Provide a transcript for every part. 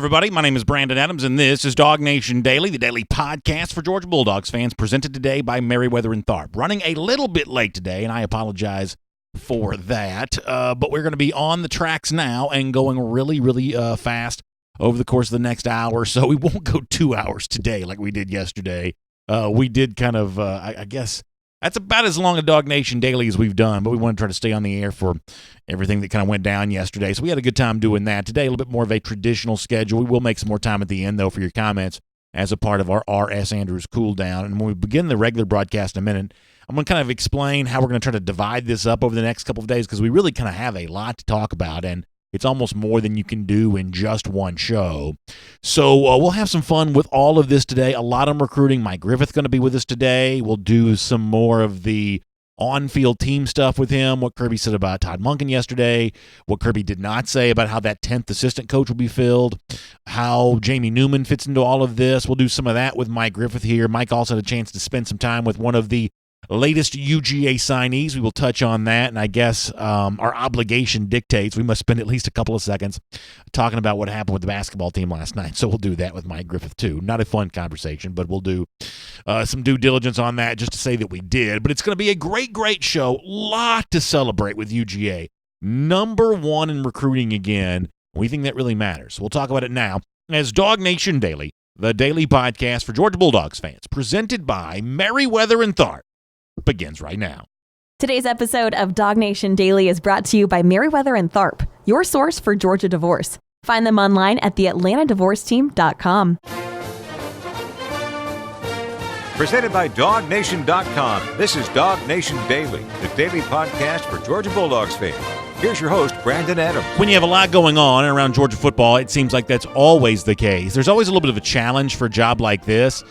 everybody. My name is Brandon Adams, and this is DawgNation Daily, the daily podcast for Georgia Bulldogs fans, presented today by Meriwether and Tharp. Running a little bit late today, and I apologize for that, but we're going to be on the tracks now and going really fast over the course of the next hour, so we won't go 2 hours today like we did yesterday. We did kind of, I guess, that's about as long a DawgNation Daily as we've done, but we want to try to stay on the air for everything that kind of went down yesterday. So we had a good time doing that. Today, a little bit more of a traditional schedule. We will make some more time at the end, though, for your comments as a part of our R.S. Andrews cool down. And when we begin the regular broadcast in a minute, I'm going to kind of explain how we're going to try to divide this up over the next couple of days, because we really kind of have a lot to talk about, and it's almost more than you can do in just one show. So we'll have some fun with all of this today. A lot of recruiting. Mike Griffith going to be with us today. We'll do some more of the on-field team stuff with him, what Kirby said about Todd Monken yesterday, what Kirby did not say about how that 10th assistant coach will be filled, how Jamie Newman fits into all of this. We'll do some of that with Mike Griffith here. Mike also had a chance to spend some time with one of the latest UGA signees. We will touch on that, and I guess our obligation dictates we must spend at least a couple of seconds talking about what happened with the basketball team last night. So we'll do that with Mike Griffith too. Not a fun conversation, but we'll do some due diligence on that just to say that we did. But it's going to be a great show. Lot to celebrate with UGA. Number one in recruiting again. We think that really matters. We'll talk about it now as DawgNation Daily, the daily podcast for Georgia Bulldogs fans, presented by Meriwether and Tharp, begins right now. Today's episode of DawgNation Daily is brought to you by Meriwether and Tharp, your source for Georgia divorce. Find them online at theatlantadivorceteam.com. Presented by DawgNation.com. This is DawgNation Daily, the daily podcast for Georgia Bulldogs fans. Here's your host, Brandon Adams. When you have a lot going on around Georgia football, it seems like that's always the case. There's always a little bit of a challenge for a job like this,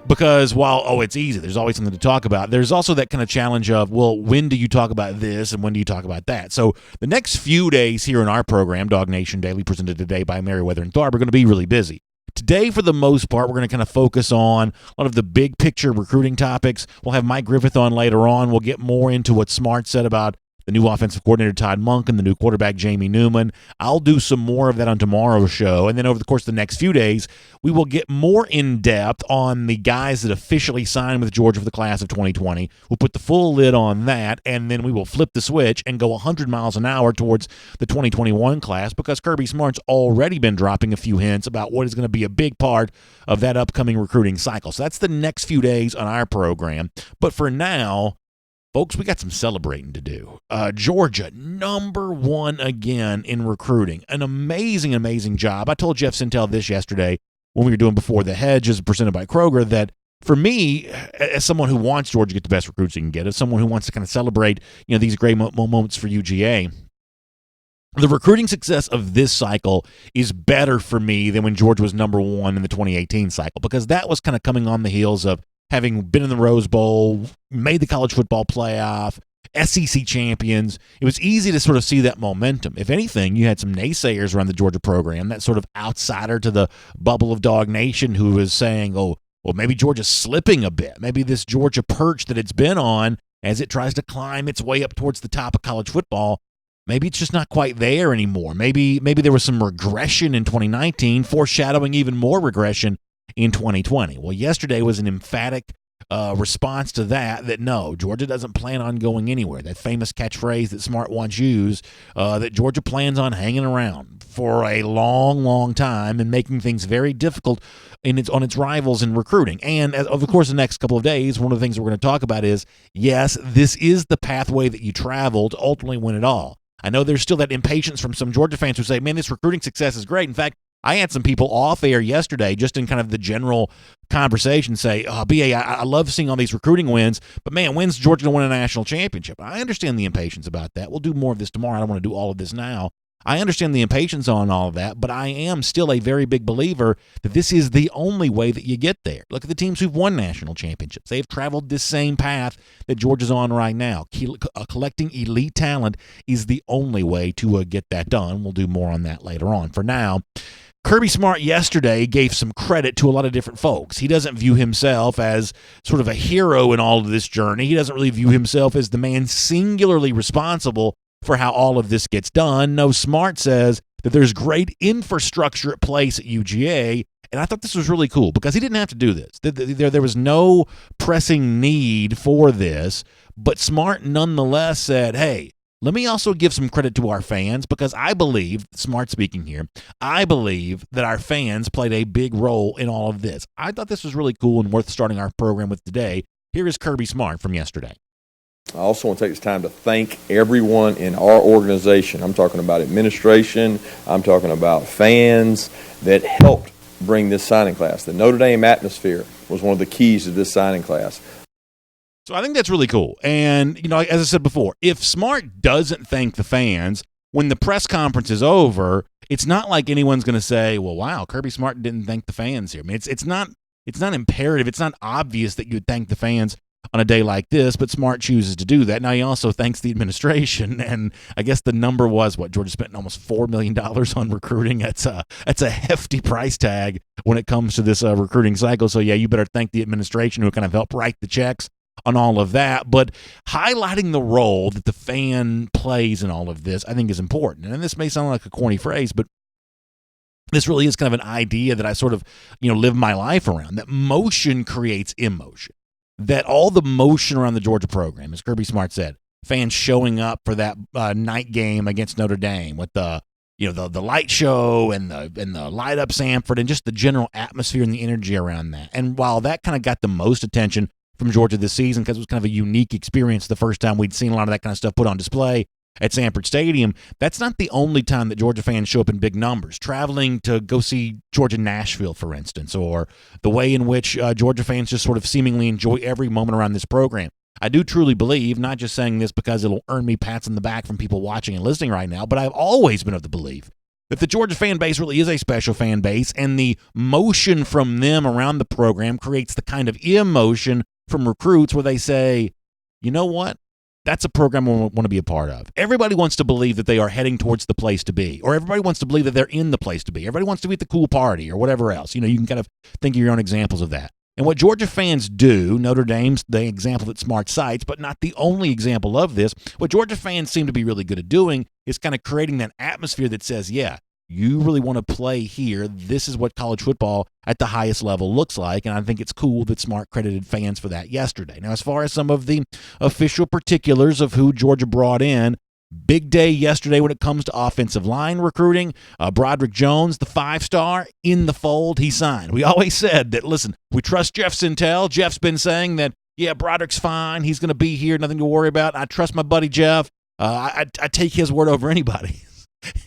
because while, it's easy, there's always something to talk about, there's also that kind of challenge of, well, when do you talk about this and when do you talk about that? So the next few days here in our program, DawgNation Daily, presented today by Meriwether and Tharp, are going to be really busy. Today, for the most part, we're going to kind of focus on a lot of the big picture recruiting topics. We'll have Mike Griffith on later on. We'll get more into what Smart said about the new offensive coordinator, Todd Monken, the new quarterback, Jamie Newman. I'll do some more of that on tomorrow's show. And then over the course of the next few days, we will get more in-depth on the guys that officially signed with Georgia for the class of 2020. We'll put the full lid on that, and then we will flip the switch and go 100 miles an hour towards the 2021 class, because Kirby Smart's already been dropping a few hints about what is going to be a big part of that upcoming recruiting cycle. So that's the next few days on our program. But for now, folks, we got some celebrating to do. Georgia, number one again in recruiting. An amazing job. I told Jeff Sintel this yesterday when we were doing Before the Hedge, as presented by Kroger, that for me, as someone who wants Georgia to get the best recruits he can get, as someone who wants to kind of celebrate these great moments for UGA, the recruiting success of this cycle is better for me than when Georgia was number one in the 2018 cycle, because that was kind of coming on the heels of having been in the Rose Bowl, made the college football playoff, SEC champions. It was easy to sort of see that momentum. If anything, you had some naysayers around the Georgia program, that sort of outsider to the bubble of DawgNation who was saying, oh, well, maybe Georgia's slipping a bit. Maybe this Georgia perch that it's been on as it tries to climb its way up towards the top of college football, maybe it's just not quite there anymore. Maybe there was some regression in 2019, foreshadowing even more regression in 2020. Well, yesterday was an emphatic response to that no, Georgia doesn't plan on going anywhere. That famous catchphrase that Smart once used, that Georgia plans on hanging around for a long time and making things very difficult on its rivals in recruiting. And over the course of the next couple of days, one of the things we're going to talk about is, yes, this is the pathway that you travel to ultimately win it all. I know there's still that impatience from some Georgia fans who say, man, this recruiting success is great. In fact, I had some people off air yesterday, just in kind of the general conversation, say, BA, I love seeing all these recruiting wins, but man, when's Georgia going to win a national championship? I understand the impatience about that. We'll do more of this tomorrow. I don't want to do all of this now. I understand the impatience on all of that, but I am still a very big believer that this is the only way that you get there. Look at the teams who've won national championships. They've traveled this same path that Georgia's on right now. Collecting elite talent is the only way to get that done. We'll do more on that later on. For now, Kirby Smart yesterday gave some credit to a lot of different folks. He doesn't view himself as sort of a hero in all of this journey. He doesn't really view himself as the man singularly responsible for how all of this gets done. No, Smart says that there's great infrastructure at place at UGA. And I thought this was really cool because he didn't have to do this. There was no pressing need for this, but Smart nonetheless said, hey, let me also give some credit to our fans because I believe, Smart speaking here, I believe that our fans played a big role in all of this. I thought this was really cool and worth starting our program with today. Here is Kirby Smart from yesterday. I also want to take this time to thank everyone in our organization. I'm talking about administration. I'm talking about fans that helped bring this signing class. The Notre Dame atmosphere was one of the keys to this signing class. So I think that's really cool. And, as I said before, if Smart doesn't thank the fans, when the press conference is over, it's not like anyone's going to say, well, wow, Kirby Smart didn't thank the fans here. I mean, it's not imperative. It's not obvious that you would thank the fans on a day like this, but Smart chooses to do that. Now, he also thanks the administration, and I guess the number was, Georgia spent almost $4 million on recruiting. That's a hefty price tag when it comes to this recruiting cycle. So, yeah, you better thank the administration who kind of helped write the checks on all of that. But highlighting the role that the fan plays in all of this, I think, is important. And this may sound like a corny phrase, but this really is kind of an idea that I sort of, live my life around, that motion creates emotion. That all the motion around the Georgia program, as Kirby Smart said, fans showing up for that night game against Notre Dame with the light show and the light up Sanford and just the general atmosphere and the energy around that. And while that kind of got the most attention from Georgia this season because it was kind of a unique experience the first time we'd seen a lot of that kind of stuff put on display at Sanford Stadium, that's not the only time that Georgia fans show up in big numbers. Traveling to go see Georgia-Nashville, for instance, or the way in which Georgia fans just sort of seemingly enjoy every moment around this program. I do truly believe, not just saying this because it'll earn me pats on the back from people watching and listening right now, but I've always been of the belief that the Georgia fan base really is a special fan base, and the motion from them around the program creates the kind of emotion from recruits where they say, you know what? That's a program I want to be a part of. Everybody wants to believe that they are heading towards the place to be, or everybody wants to believe that they're in the place to be. Everybody wants to be at the cool party or whatever else. You can kind of think of your own examples of that. And what Georgia fans do, Notre Dame's the example that Smart cites, but not the only example of this, what Georgia fans seem to be really good at doing is kind of creating that atmosphere that says, yeah, you really want to play here. This is what college football at the highest level looks like, and I think it's cool that Smart credited fans for that yesterday. Now, as far as some of the official particulars of who Georgia brought in, big day yesterday when it comes to offensive line recruiting. Broderick Jones, the 5-star, in the fold. He signed. We always said that, listen, we trust Jeff Sintel. Jeff's been saying that, yeah, Broderick's fine. He's going to be here. Nothing to worry about. I trust my buddy Jeff. I take his word over anybody.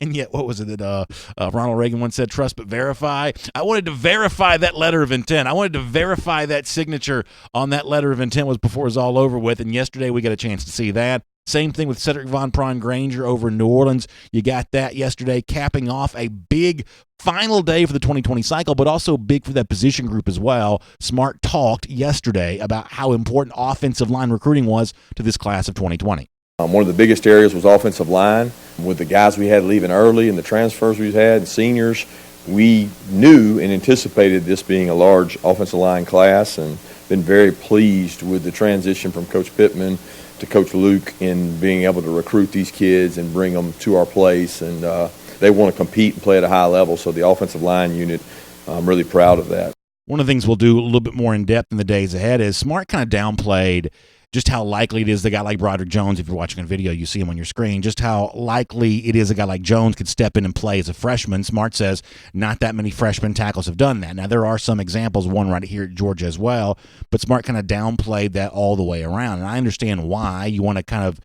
And yet, what was it that Ronald Reagan once said, trust but verify? I wanted to verify that letter of intent. I wanted to verify that signature on that letter of intent was before it was all over with, and yesterday we got a chance to see that. Same thing with Cedric Von Prawn Granger over in New Orleans. You got that yesterday, capping off a big final day for the 2020 cycle, but also big for that position group as well. Smart talked yesterday about how important offensive line recruiting was to this class of 2020. One of the biggest areas was offensive line. With the guys we had leaving early and the transfers we had, seniors, we knew and anticipated this being a large offensive line class, and been very pleased with the transition from Coach Pittman to Coach Luke in being able to recruit these kids and bring them to our place. And they want to compete and play at a high level, so the offensive line unit, I'm really proud of that. One of the things we'll do a little bit more in depth in the days ahead is Smart kind of downplayed just how likely it is a guy like Broderick Jones, if you're watching a video, you see him on your screen, just how likely it is a guy like Jones could step in and play as a freshman. Smart says not that many freshman tackles have done that. Now, there are some examples, one right here at Georgia as well, but Smart kind of downplayed that all the way around. And I understand why. You want to kind of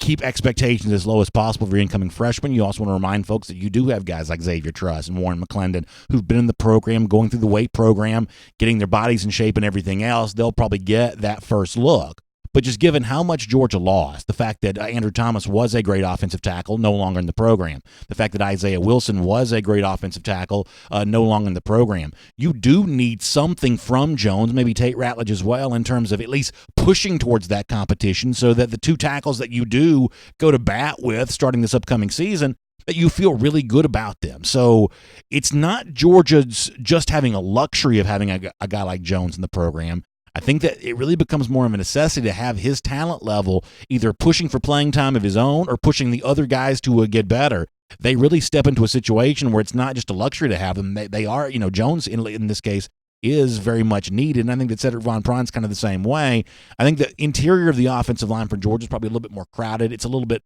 keep expectations as low as possible for your incoming freshmen. You also want to remind folks that you do have guys like Xavier Truss and Warren McClendon who've been in the program, going through the weight program, getting their bodies in shape and everything else. They'll probably get that first look. But just given how much Georgia lost, the fact that Andrew Thomas was a great offensive tackle, no longer in the program, the fact that Isaiah Wilson was a great offensive tackle, no longer in the program, you do need something from Jones, maybe Tate Ratledge as well, in terms of at least pushing towards that competition so that the two tackles that you do go to bat with starting this upcoming season, that you feel really good about them. So it's not Georgia's just having a luxury of having a guy like Jones in the program. I think that it really becomes more of a necessity to have his talent level either pushing for playing time of his own or pushing the other guys to get better. they really step into a situation where it's not just a luxury to have them. They are, Jones in this case is very much needed, and I think that Cedric Von Pron's kind of the same way. I think the interior of the offensive line for Georgia is probably a little bit more crowded. It's a little bit,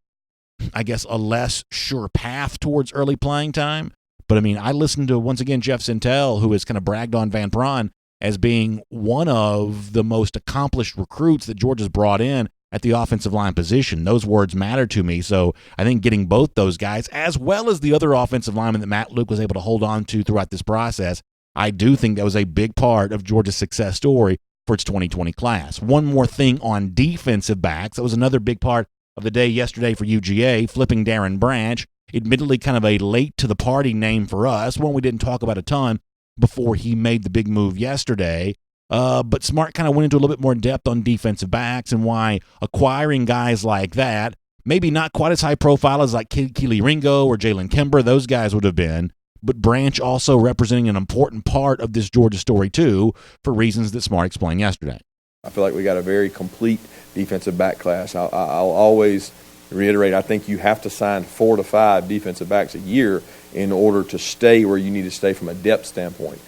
I guess, a less sure path towards early playing time. But, I listened to, once again, Jeff Sintel, who has kind of bragged on Van Pron as being one of the most accomplished recruits that Georgia's brought in at the offensive line position. Those words matter to me. So I think getting both those guys, as well as the other offensive linemen that Matt Luke was able to hold on to throughout this process, I do think that was a big part of Georgia's success story for its 2020 class. One more thing on defensive backs. That was another big part of the day yesterday for UGA, flipping Darren Branch. Admittedly, kind of a late-to-the-party name for us, one we didn't talk about a ton before he made the big move yesterday. But Smart kind of went into a little bit more depth on defensive backs and why acquiring guys like that, maybe not quite as high profile as like Keely Ringo or Jalen Kimber, those guys would have been, but Branch also representing an important part of this Georgia story too, for reasons that Smart explained yesterday. I feel like we got a very complete defensive back class. I'll always reiterate, I think you have to sign 4 to 5 defensive backs a year in order to stay where you need to stay from a depth standpoint.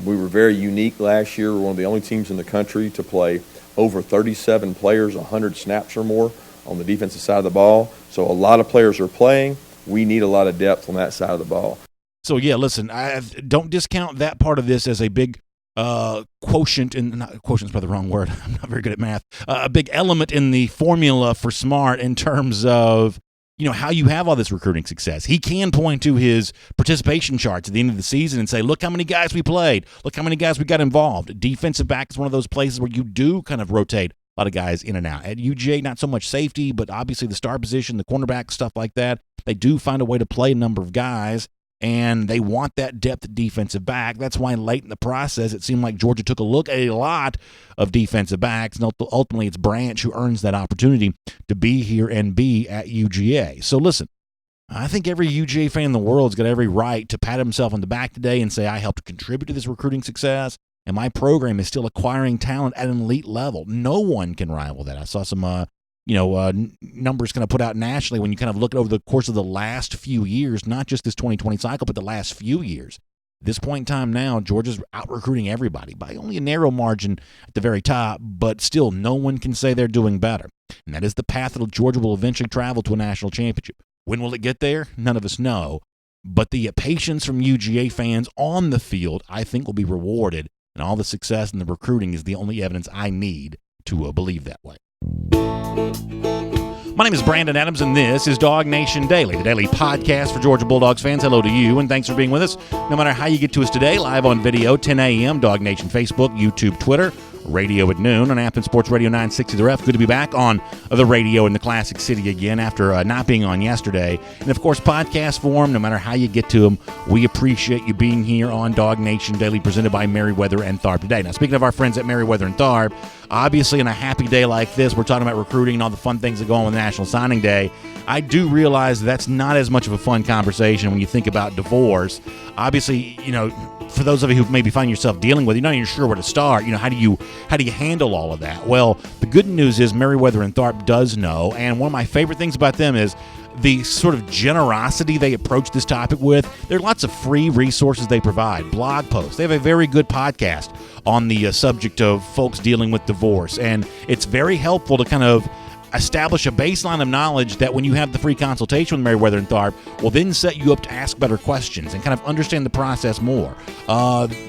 We were very unique last year. We were one of the only teams in the country to play over 37 players, 100 snaps or more on the defensive side of the ball. So a lot of players are playing. We need a lot of depth on that side of the ball. So, yeah, listen, I don't discount that part of this as a big quotient, not quotient's probably the wrong word. I'm not very good at math. A big element in the formula for Smart in terms of, how you have all this recruiting success. He can point to his participation charts at the end of the season and say, look how many guys we played. Look how many guys we got involved. Defensive back is one of those places where you do kind of rotate a lot of guys in and out. At UGA, not so much safety, but obviously the star position, the cornerback, stuff like that. They do find a way to play a number of guys, and they want that depth at defensive back. That's why late in the process, it seemed like Georgia took a look at a lot of defensive backs, and ultimately it's Branch who earns that opportunity to be here and be at UGA. So listen, I think every UGA fan in the world's got every right to pat himself on the back today and say, I helped contribute to this recruiting success, and my program is still acquiring talent at an elite level. No one can rival that. I saw some numbers kind of put out nationally when you kind of look over the course of the last few years, not just this 2020 cycle, but the last few years. At this point in time now, Georgia's out-recruiting everybody by only a narrow margin at the very top, but still no one can say they're doing better. And that is the path that Georgia will eventually travel to a national championship. When will it get there? None of us know. But the patience from UGA fans on the field, I think, will be rewarded. And all the success in the recruiting is the only evidence I need to believe that way. My name is Brandon Adams, and this is DawgNation Daily, the daily podcast for Georgia Bulldogs fans. Hello to you, and thanks for being with us. No matter how you get to us today, live on video, 10 a.m., DawgNation Facebook, YouTube, Twitter, radio at noon on Athens Sports Radio 960 The Ref. Good to be back on the radio in the Classic City again after not being on yesterday. And, of course, podcast form, no matter how you get to them, we appreciate you being here on DawgNation Daily, presented by Merriweather and Tharp today. Now, speaking of our friends at Merriweather and Tharp, obviously on a happy day like this, we're talking about recruiting and all the fun things that go on with National Signing Day. I do realize that's not as much of a fun conversation when you think about divorce. Obviously, for those of you who maybe find yourself dealing with it, you're not even sure where to start. How do you handle all of that? Well, the good news is Merriweather and Tharp does know, and one of my favorite things about them is the sort of generosity they approach this topic with. There are lots of free resources they provide, blog posts. They have a very good podcast on the subject of folks dealing with divorce, and it's very helpful to kind of establish a baseline of knowledge that when you have the free consultation with Merriweather and Tharp will then set you up to ask better questions and kind of understand the process more.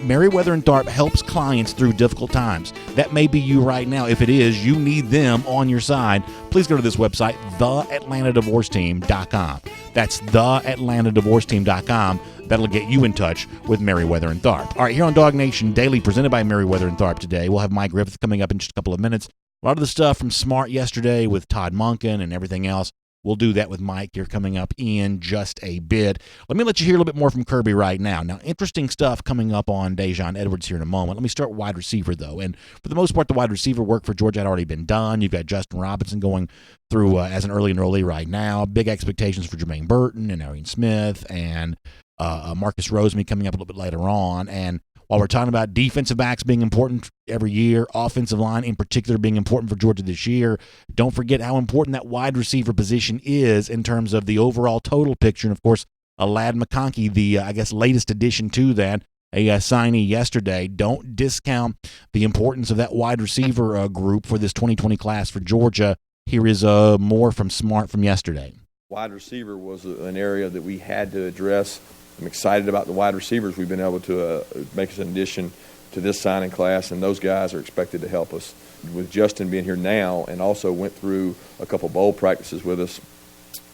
Merriweather and Tharp helps clients through difficult times. That may be you right now. If it is, you need them on your side. Please go to this website, theatlantadivorceteam.com. That's theatlantadivorceteam.com. That'll get you in touch with Merriweather and Tharp. All right, here on DawgNation Daily, presented by Merriweather and Tharp today, we'll have Mike Griffith coming up in just a couple of minutes. A lot of the stuff from Smart yesterday with Todd Monken and everything else, we'll do that with Mike here coming up in just a bit. Let me let you hear a little bit more from Kirby right now. Now, interesting stuff coming up on Dejon Edwards here in a moment. Let me start with wide receiver, though. And for the most part, the wide receiver work for Georgia had already been done. You've got Justin Robinson going through as an early enrollee right now. Big expectations for Jermaine Burton and Arian Smith and Marcus Rosemary coming up a little bit later on. And while we're talking about defensive backs being important every year, offensive line in particular being important for Georgia this year, don't forget how important that wide receiver position is in terms of the overall total picture. And, of course, Ladd McConkey, the, latest addition to that, a signee yesterday. Don't discount the importance of that wide receiver group for this 2020 class for Georgia. Here is more from Smart from yesterday. Wide receiver was an area that we had to address. I'm excited about the wide receivers we've been able to make as an addition to this signing class, and those guys are expected to help us. With Justin being here now and also went through a couple bowl practices with us,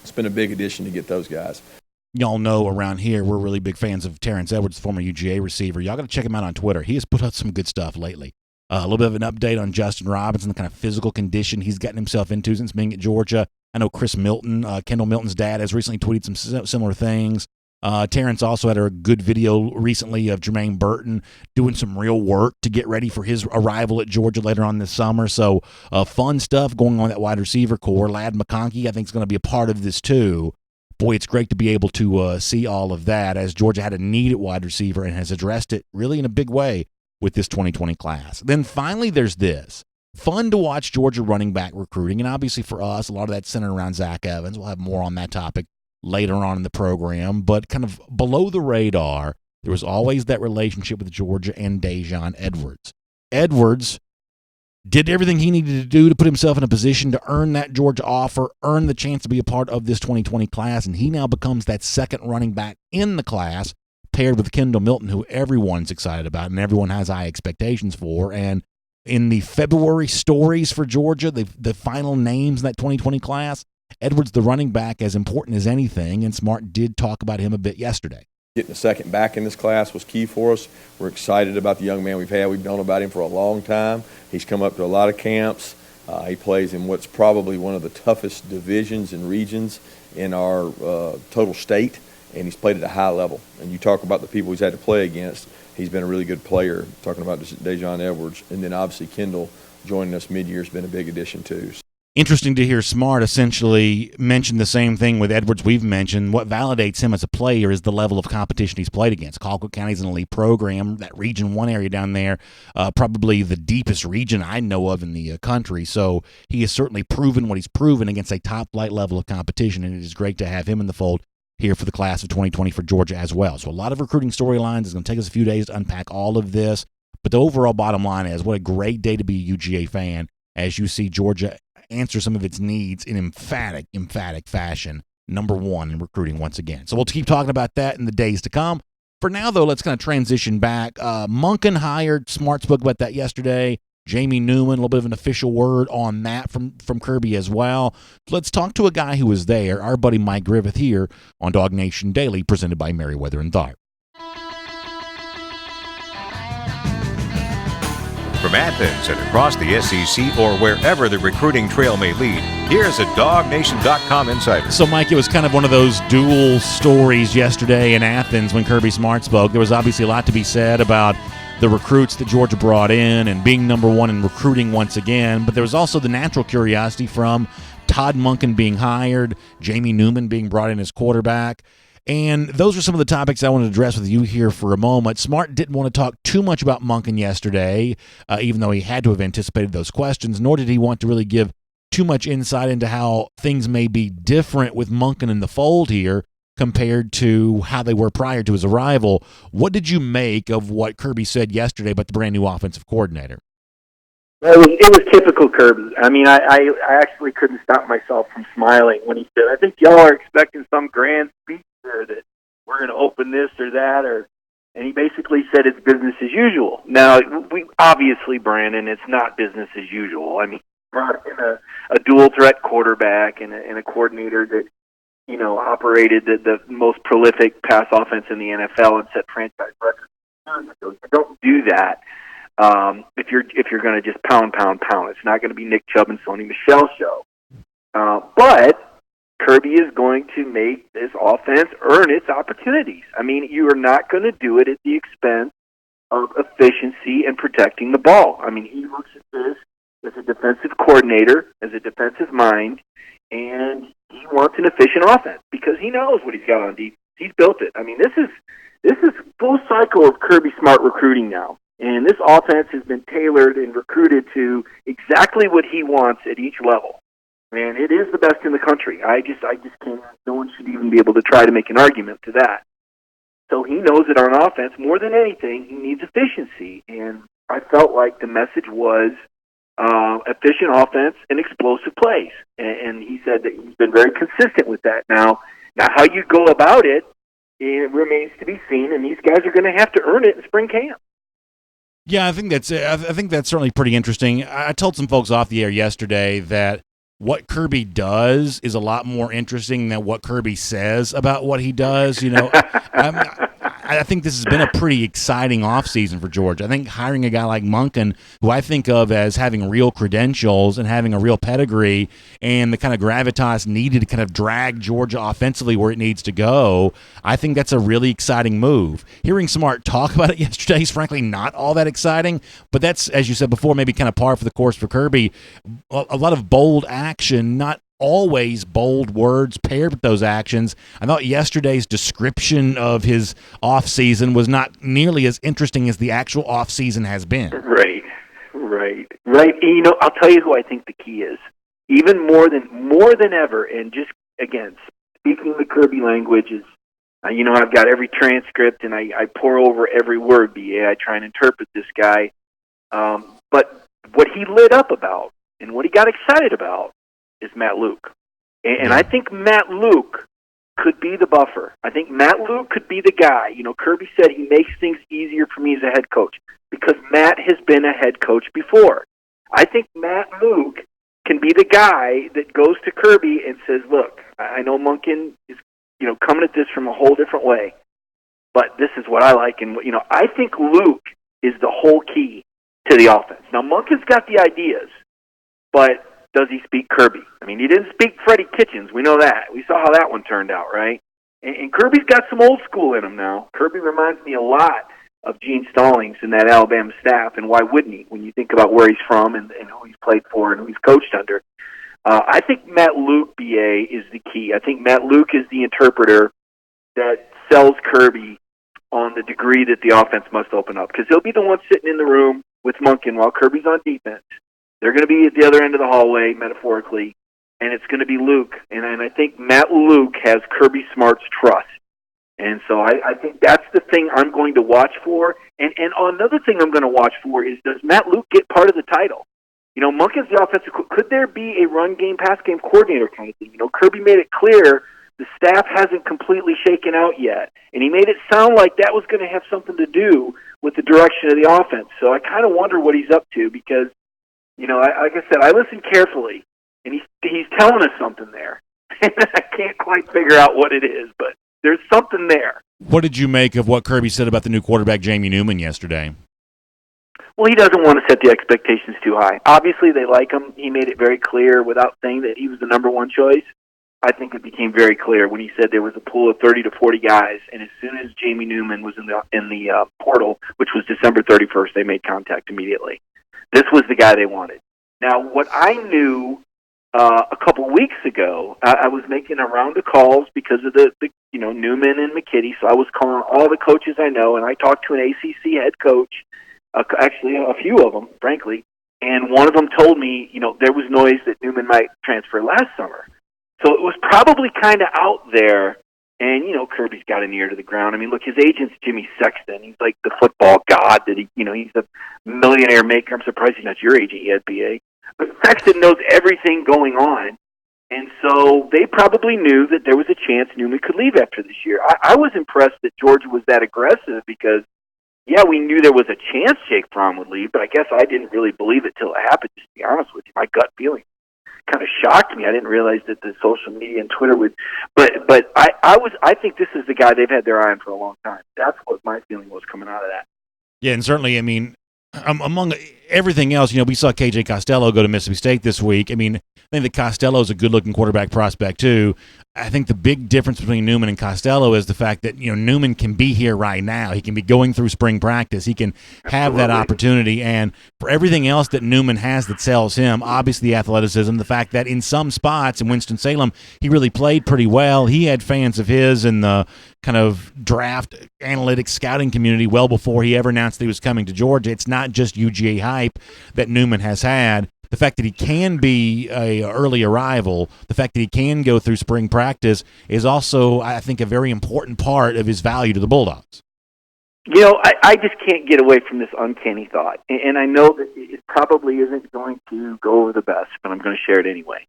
it's been a big addition to get those guys. Y'all know around here we're really big fans of Terrence Edwards, former UGA receiver. Y'all got to check him out on Twitter. He has put out some good stuff lately. A little bit of an update on Justin Robinson, the kind of physical condition he's gotten himself into since being at Georgia. I know Chris Milton, Kendall Milton's dad, has recently tweeted some similar things. Terrence also had a good video recently of Jermaine Burton doing some real work to get ready for his arrival at Georgia later on this summer. So fun stuff going on with that wide receiver core. Ladd McConkey, I think, is going to be a part of this too. Boy, it's great to be able to see all of that as Georgia had a need at wide receiver and has addressed it really in a big way with this 2020 class. Then finally, there's this. Fun to watch Georgia running back recruiting, and obviously for us, a lot of that's centered around Zach Evans. We'll have more on that topic later on in the program, but kind of below the radar, there was always that relationship with Georgia and Dajon Edwards. Edwards did everything he needed to do to put himself in a position to earn that Georgia offer, earn the chance to be a part of this 2020 class, and he now becomes that second running back in the class, paired with Kendall Milton, who everyone's excited about and everyone has high expectations for. And in the February stories for Georgia, the final names in that 2020 class, Edwards, the running back, as important as anything, and Smart did talk about him a bit yesterday. Getting a second back in this class was key for us. We're excited about the young man we've had. We've known about him for a long time. He's come up to a lot of camps. He plays in what's probably one of the toughest divisions and regions in our total state, and he's played at a high level. And you talk about the people he's had to play against, he's been a really good player, talking about Dajon Edwards. And then obviously Kendall joining us mid-year has been a big addition too. Interesting to hear Smart essentially mention the same thing with Edwards we've mentioned. What validates him as a player is the level of competition he's played against. Colquitt County's an elite program. That Region 1 area down there, probably the deepest region I know of in the country. So he has certainly proven what he's proven against a top-flight level of competition, and it is great to have him in the fold here for the class of 2020 for Georgia as well. So a lot of recruiting storylines. It's going to take us a few days to unpack all of this. But the overall bottom line is what a great day to be a UGA fan as you see Georgia answer some of its needs in emphatic fashion. Number one in recruiting once again. So we'll keep talking about that in the days to come. For now, though, let's kind of transition back. Monken hired. Smart spoke about that yesterday. Jamie Newman, a little bit of an official word on that from Kirby as well. Let's talk to a guy who was there, our buddy Mike Griffith here on DawgNation Daily, presented by Merriweather and Tharp. From Athens and across the SEC or wherever the recruiting trail may lead, here's a DawgNation.com insider. So, Mike, it was kind of one of those dual stories yesterday in Athens when Kirby Smart spoke. There was obviously a lot to be said about the recruits that Georgia brought in and being number one in recruiting once again, but there was also the natural curiosity from Todd Monken being hired, Jamie Newman being brought in as quarterback. And those are some of the topics I wanted to address with you here for a moment. Smart didn't want to talk too much about Monken yesterday, even though he had to have anticipated those questions, nor did he want to really give too much insight into how things may be different with Monken in the fold here compared to how they were prior to his arrival. What did you make of what Kirby said yesterday about the brand-new offensive coordinator? It was typical Kirby. I mean, I actually couldn't stop myself from smiling when he said, I think y'all are expecting some grand speech there that we're going to open this or that, and he basically said it's business as usual. Now, we obviously, Brandon, it's not business as usual. I mean, brought in a dual-threat quarterback and a coordinator that, you know, operated the most prolific pass offense in the NFL and set franchise records. You don't do that if you're going to just pound. It's not going to be Nick Chubb and Sony Michel show. But Kirby is going to make this offense earn its opportunities. I mean, you are not going to do it at the expense of efficiency and protecting the ball. I mean, he looks at this as a defensive coordinator, as a defensive mind, and he wants an efficient offense because he knows what he's got on defense. He's built it. I mean, this This is full cycle of Kirby Smart recruiting now. And this offense has been tailored and recruited to exactly what he wants at each level. And it is the best in the country. I just can't, no one should even be able to try to make an argument to that. So he knows that on offense, more than anything, he needs efficiency. And I felt like the message was efficient offense and explosive plays. And he said that he's been very consistent with that. Now how you go about it, it remains to be seen, and these guys are going to have to earn it in spring camp. Yeah, I think that's certainly pretty interesting. I told some folks off the air yesterday that what Kirby does is a lot more interesting than what Kirby says about what he does. You know, I think this has been a pretty exciting offseason for Georgia. I think hiring a guy like Monken, who I think of as having real credentials and having a real pedigree and the kind of gravitas needed to kind of drag Georgia offensively where it needs to go, I think that's a really exciting move. Hearing Smart talk about it yesterday is frankly not all that exciting, but that's, as you said before, maybe kind of par for the course for Kirby. A lot of bold action, not always bold words paired with those actions. I thought yesterday's description of his offseason was not nearly as interesting as the actual offseason has been. Right. You know, I'll tell you who I think the key is. Even more than ever, and just, again, speaking the Kirby language is, you know, I've got every transcript, and I pour over every word, BA. I try and interpret this guy. But what he lit up about and what he got excited about is Matt Luke. And I think Matt Luke could be the buffer. I think Matt Luke could be the guy. You know, Kirby said he makes things easier for me as a head coach because Matt has been a head coach before. I think Matt Luke can be the guy that goes to Kirby and says, look, I know Monken is, you know, coming at this from a whole different way, but this is what I like. And, you know, I think Luke is the whole key to the offense. Now, Monken's got the ideas, but does he speak Kirby? I mean, he didn't speak Freddie Kitchens. We know that. We saw how that one turned out, right? And Kirby's got some old school in him now. Kirby reminds me a lot of Gene Stallings and that Alabama staff, and why wouldn't he when you think about where he's from and who he's played for and who he's coached under. I think Matt Luke, BA, is the key. I think Matt Luke is the interpreter that sells Kirby on the degree that the offense must open up, because he'll be the one sitting in the room with Monken while Kirby's on defense. They're going to be at the other end of the hallway, metaphorically, and it's going to be Luke. And I think Matt Luke has Kirby Smart's trust. And so I think that's the thing I'm going to watch for. And another thing I'm going to watch for is, does Matt Luke get part of the title? You know, Monken's the offensive. Could there be a run game, pass game coordinator kind of thing? You know, Kirby made it clear the staff hasn't completely shaken out yet. And he made it sound like that was going to have something to do with the direction of the offense. So I kind of wonder what he's up to because, you know, like I said, I listen carefully, and he's telling us something there. And I can't quite figure out what it is, but there's something there. What did you make of what Kirby said about the new quarterback, Jamie Newman, yesterday? Well, he doesn't want to set the expectations too high. Obviously, they like him. He made it very clear without saying that he was the number one choice. I think it became very clear when he said there was a pool of 30 to 40 guys, and as soon as Jamie Newman was in the portal, which was December 31st, they made contact immediately. This was the guy they wanted. Now, what I knew a couple weeks ago, I was making a round of calls because of the Newman and McKitty, so I was calling all the coaches I know, and I talked to an ACC head coach, actually a few of them, frankly, and one of them told me, you know, there was noise that Newman might transfer last summer. So it was probably kind of out there, and, you know, Kirby's got an ear to the ground. I mean, look, his agent's Jimmy Sexton. He's like the football god that he's a millionaire maker. I'm surprised he's not your agent yet, BA. But Sexton knows everything going on, and so they probably knew that there was a chance Newman could leave after this year. I was impressed that Georgia was that aggressive because, yeah, we knew there was a chance Jake Fromm would leave, but I guess I didn't really believe it till it happened, just to be honest with you. My gut feeling kind of shocked me. I didn't realize that the social media and Twitter would, but I think this is the guy they've had their eye on for a long time. That's what my feeling was coming out of that. Yeah, and certainly, I mean, among everything else, we saw KJ Costello go to Mississippi State this week. I mean, I think that Costello's a good-looking quarterback prospect too. I think the big difference between Newman and Costello is the fact that Newman can be here right now. He can be going through spring practice. He can have that opportunity. And for everything else that Newman has that sells him, obviously the athleticism, the fact that in some spots in Winston-Salem he really played pretty well. He had fans of his in the kind of draft analytics scouting community well before he ever announced that he was coming to Georgia. It's not just UGA hype that Newman has had. The fact that he can be a early arrival, the fact that he can go through spring practice is also, I think, a very important part of his value to the Bulldogs. I just can't get away from this uncanny thought, and I know that it probably isn't going to go over the best, but I'm going to share it anyway.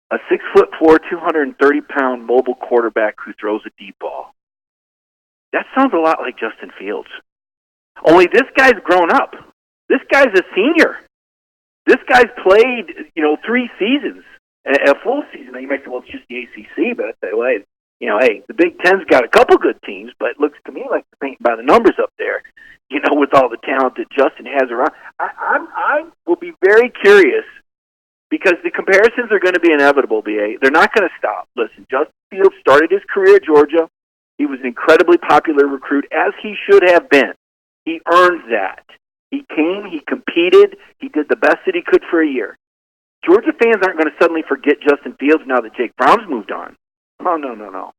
A 6'4", 230-pound mobile quarterback who throws a deep ball. That sounds a lot like Justin Fields. Only this guy's grown up. This guy's a senior. This guy's played, 3 seasons, a full season. Now you might say, well, it's just the ACC, but I say, well, hey, the Big Ten's got a couple good teams, but it looks to me like they're painting by the numbers up there, with all the talent that Justin has around. I will be very curious because the comparisons are going to be inevitable, BA. They're not going to stop. Listen, Justin Fields started his career at Georgia. He was an incredibly popular recruit, as he should have been. He earned that. He came, he competed, he did the best that he could for a year. Georgia fans aren't going to suddenly forget Justin Fields now that Jake Brown's moved on. Oh, no.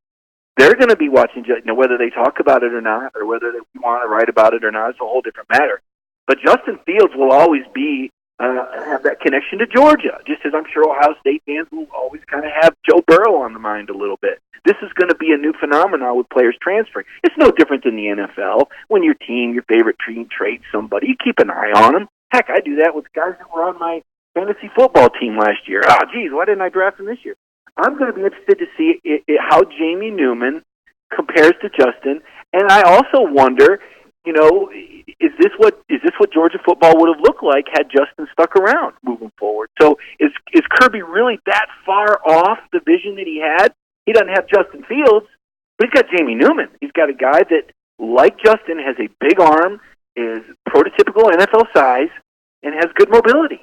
They're going to be watching, whether they talk about it or not, or whether they want to write about it or not, it's a whole different matter. But Justin Fields will always be have that connection to Georgia, just as I'm sure Ohio State fans will always kind of have Joe Burrow on the mind a little bit. This is going to be a new phenomenon with players transferring. It's no different than the NFL. When your team, your favorite team, trades somebody, you keep an eye on them. Heck, I do that with guys that were on my fantasy football team last year. Oh, geez, why didn't I draft him this year? I'm going to be interested to see how Jamie Newman compares to Justin, and I also wonder, is this what Georgia football would have looked like had Justin stuck around moving forward? So is Kirby really that far off the vision that he had? He doesn't have Justin Fields, but he's got Jamie Newman. He's got a guy that, like Justin, has a big arm, is prototypical NFL size, and has good mobility.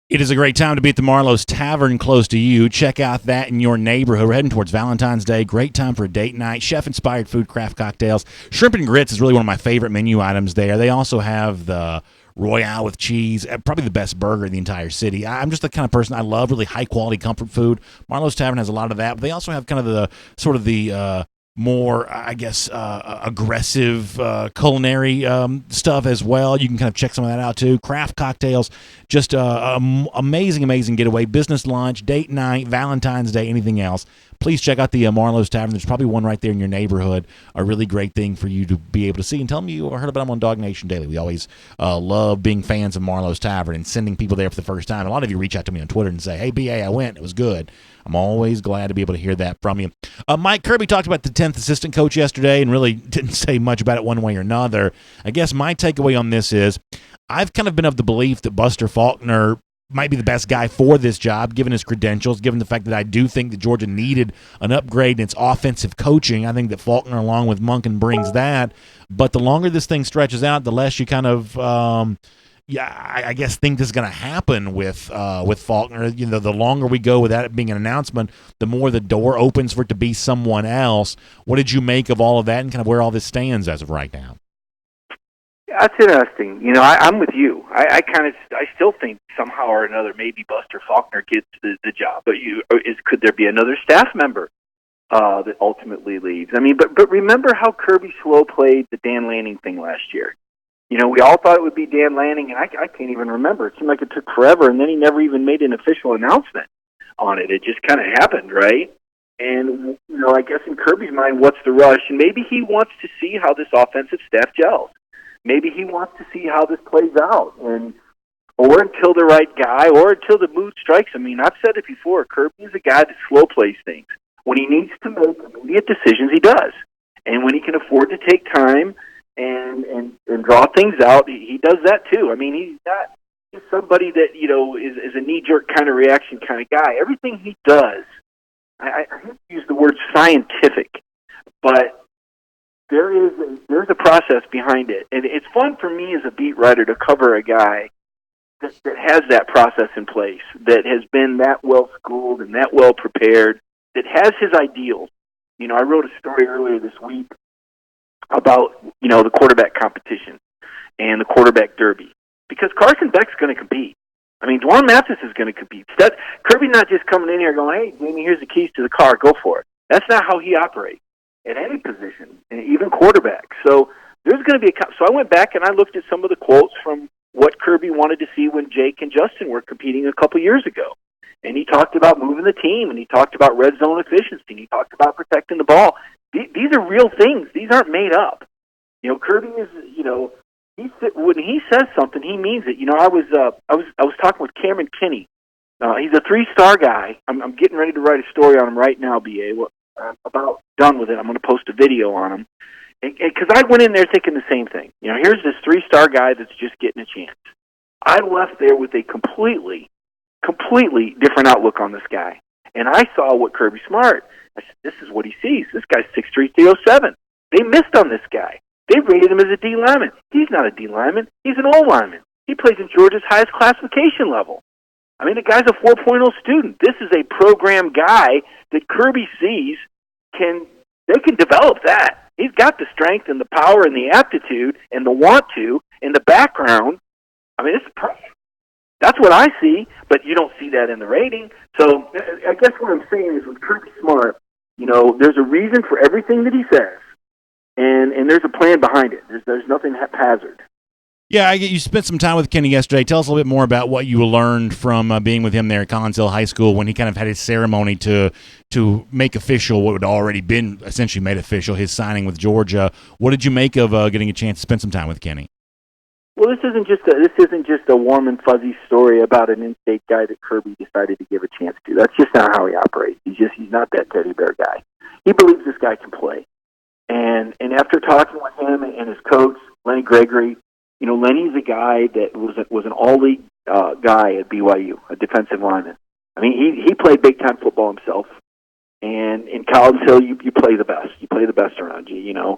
It is a great time to be at the Marlowe's Tavern close to you. Check out that in your neighborhood. We're heading towards Valentine's Day. Great time for a date night. Chef-inspired food, craft cocktails. Shrimp and grits is really one of my favorite menu items there. They also have the Royale with cheese, probably the best burger in the entire city. I'm just the kind of person, I love really high-quality comfort food. Marlowe's Tavern has a lot of that, but they also have kind of the more, I guess, aggressive culinary stuff as well. You can kind of check some of that out too. Craft cocktails, just amazing getaway. Business lunch, date night, Valentine's Day, anything else. Please check out the Marlowe's Tavern. There's probably one right there in your neighborhood. A really great thing for you to be able to see. And tell them you heard about them on DawgNation Daily. We always love being fans of Marlowe's Tavern and sending people there for the first time. A lot of you reach out to me on Twitter and say, hey, BA, I went. It was good. I'm always glad to be able to hear that from you. Mike Kirby talked about the 10th assistant coach yesterday and really didn't say much about it one way or another. I guess my takeaway on this is I've kind of been of the belief that Buster Faulkner might be the best guy for this job, given his credentials, given the fact that I do think that Georgia needed an upgrade in its offensive coaching. I think that Faulkner, along with Monken, brings that. But the longer this thing stretches out, the less you kind of I guess think this is going to happen with Faulkner. The longer we go without it being an announcement, the more the door opens for it to be someone else. What did you make of all of that and kind of where all this stands as of right now? That's interesting. I'm with you. I still think somehow or another maybe Buster Faulkner gets the job. But could there be another staff member that ultimately leaves? I mean, but remember how Kirby Slow played the Dan Lanning thing last year. We all thought it would be Dan Lanning, and I can't even remember. It seemed like it took forever, and then he never even made an official announcement on it. It just kind of happened, right? And, I guess in Kirby's mind, what's the rush? And maybe he wants to see how this offensive staff gels. Maybe he wants to see how this plays out, or until the right guy, or until the mood strikes. I mean, I've said it before, Kirby is a guy that slow plays things. When he needs to make immediate decisions, he does. And when he can afford to take time and draw things out, he does that too. I mean, he's somebody that, is a knee-jerk kind of reaction kind of guy. Everything he does, I hate to use the word scientific, but there's a process behind it, and it's fun for me as a beat writer to cover a guy that has that process in place, that has been that well schooled and that well prepared, that has his ideals. I wrote a story earlier this week about the quarterback competition and the quarterback derby, because Carson Beck's going to compete. I mean, Dwan Mathis is going to compete. Kirby's not just coming in here going, "Hey, Jamie, here's the keys to the car. Go for it." That's not how he operates at any position, even quarterback. So there's going to be so I went back and I looked at some of the quotes from what Kirby wanted to see when Jake and Justin were competing a couple years ago. And he talked about moving the team, and he talked about red zone efficiency, and he talked about protecting the ball. These are real things. These aren't made up. Kirby is, when he says something, he means it. I was talking with Cameron Kinney. He's a 3-star guy. I'm getting ready to write a story on him right now, BA. I'm about done with it. I'm going to post a video on him. Because I went in there thinking the same thing. Here's this 3-star guy that's just getting a chance. I left there with a completely different outlook on this guy. And I saw what Kirby Smart, I said, this is what he sees. This guy's 6'3", 307. They missed on this guy. They rated him as a D lineman. He's not a D lineman. He's an O lineman. He plays in Georgia's highest classification level. I mean, the guy's a 4.0 student. This is a program guy that Kirby sees they can develop that. He's got the strength and the power and the aptitude and the want to and the background. I mean, it's perfect. That's what I see, but you don't see that in the rating. So I guess what I'm saying is with Kirby Smart, there's a reason for everything that he says, and there's a plan behind it. There's nothing haphazard. Yeah, you spent some time with Kenny yesterday. Tell us a little bit more about what you learned from being with him there at Collins Hill High School when he kind of had his ceremony to make official what had already been essentially made official, his signing with Georgia. What did you make of getting a chance to spend some time with Kenny? Well, this isn't just a warm and fuzzy story about an in-state guy that Kirby decided to give a chance to. That's just not how he operates. He's not that teddy bear guy. He believes this guy can play. And after talking with him and his coach, Lenny Gregory, Lenny's a guy that was an all-league guy at BYU, a defensive lineman. I mean, he played big-time football himself. And in Collins Hill, you play the best. You play the best around you,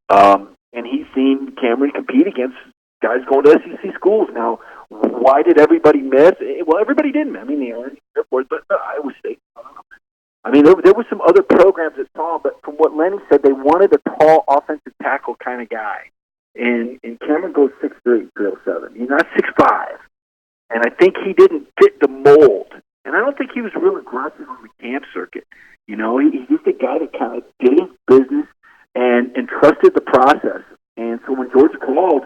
and he's seen Cameron compete against guys going to SEC schools. Now, why did everybody miss? Well, everybody didn't. I mean, the Air Force, but Iowa State. I mean, there were some other programs that saw, but from what Lenny said, they wanted a tall offensive tackle kind of guy. And Cameron goes 6'3", 307. He's not 6'5". And I think he didn't fit the mold. And I don't think he was real aggressive on the camp circuit. He's just a guy that kind of did his business and trusted the process. And so when Georgia called,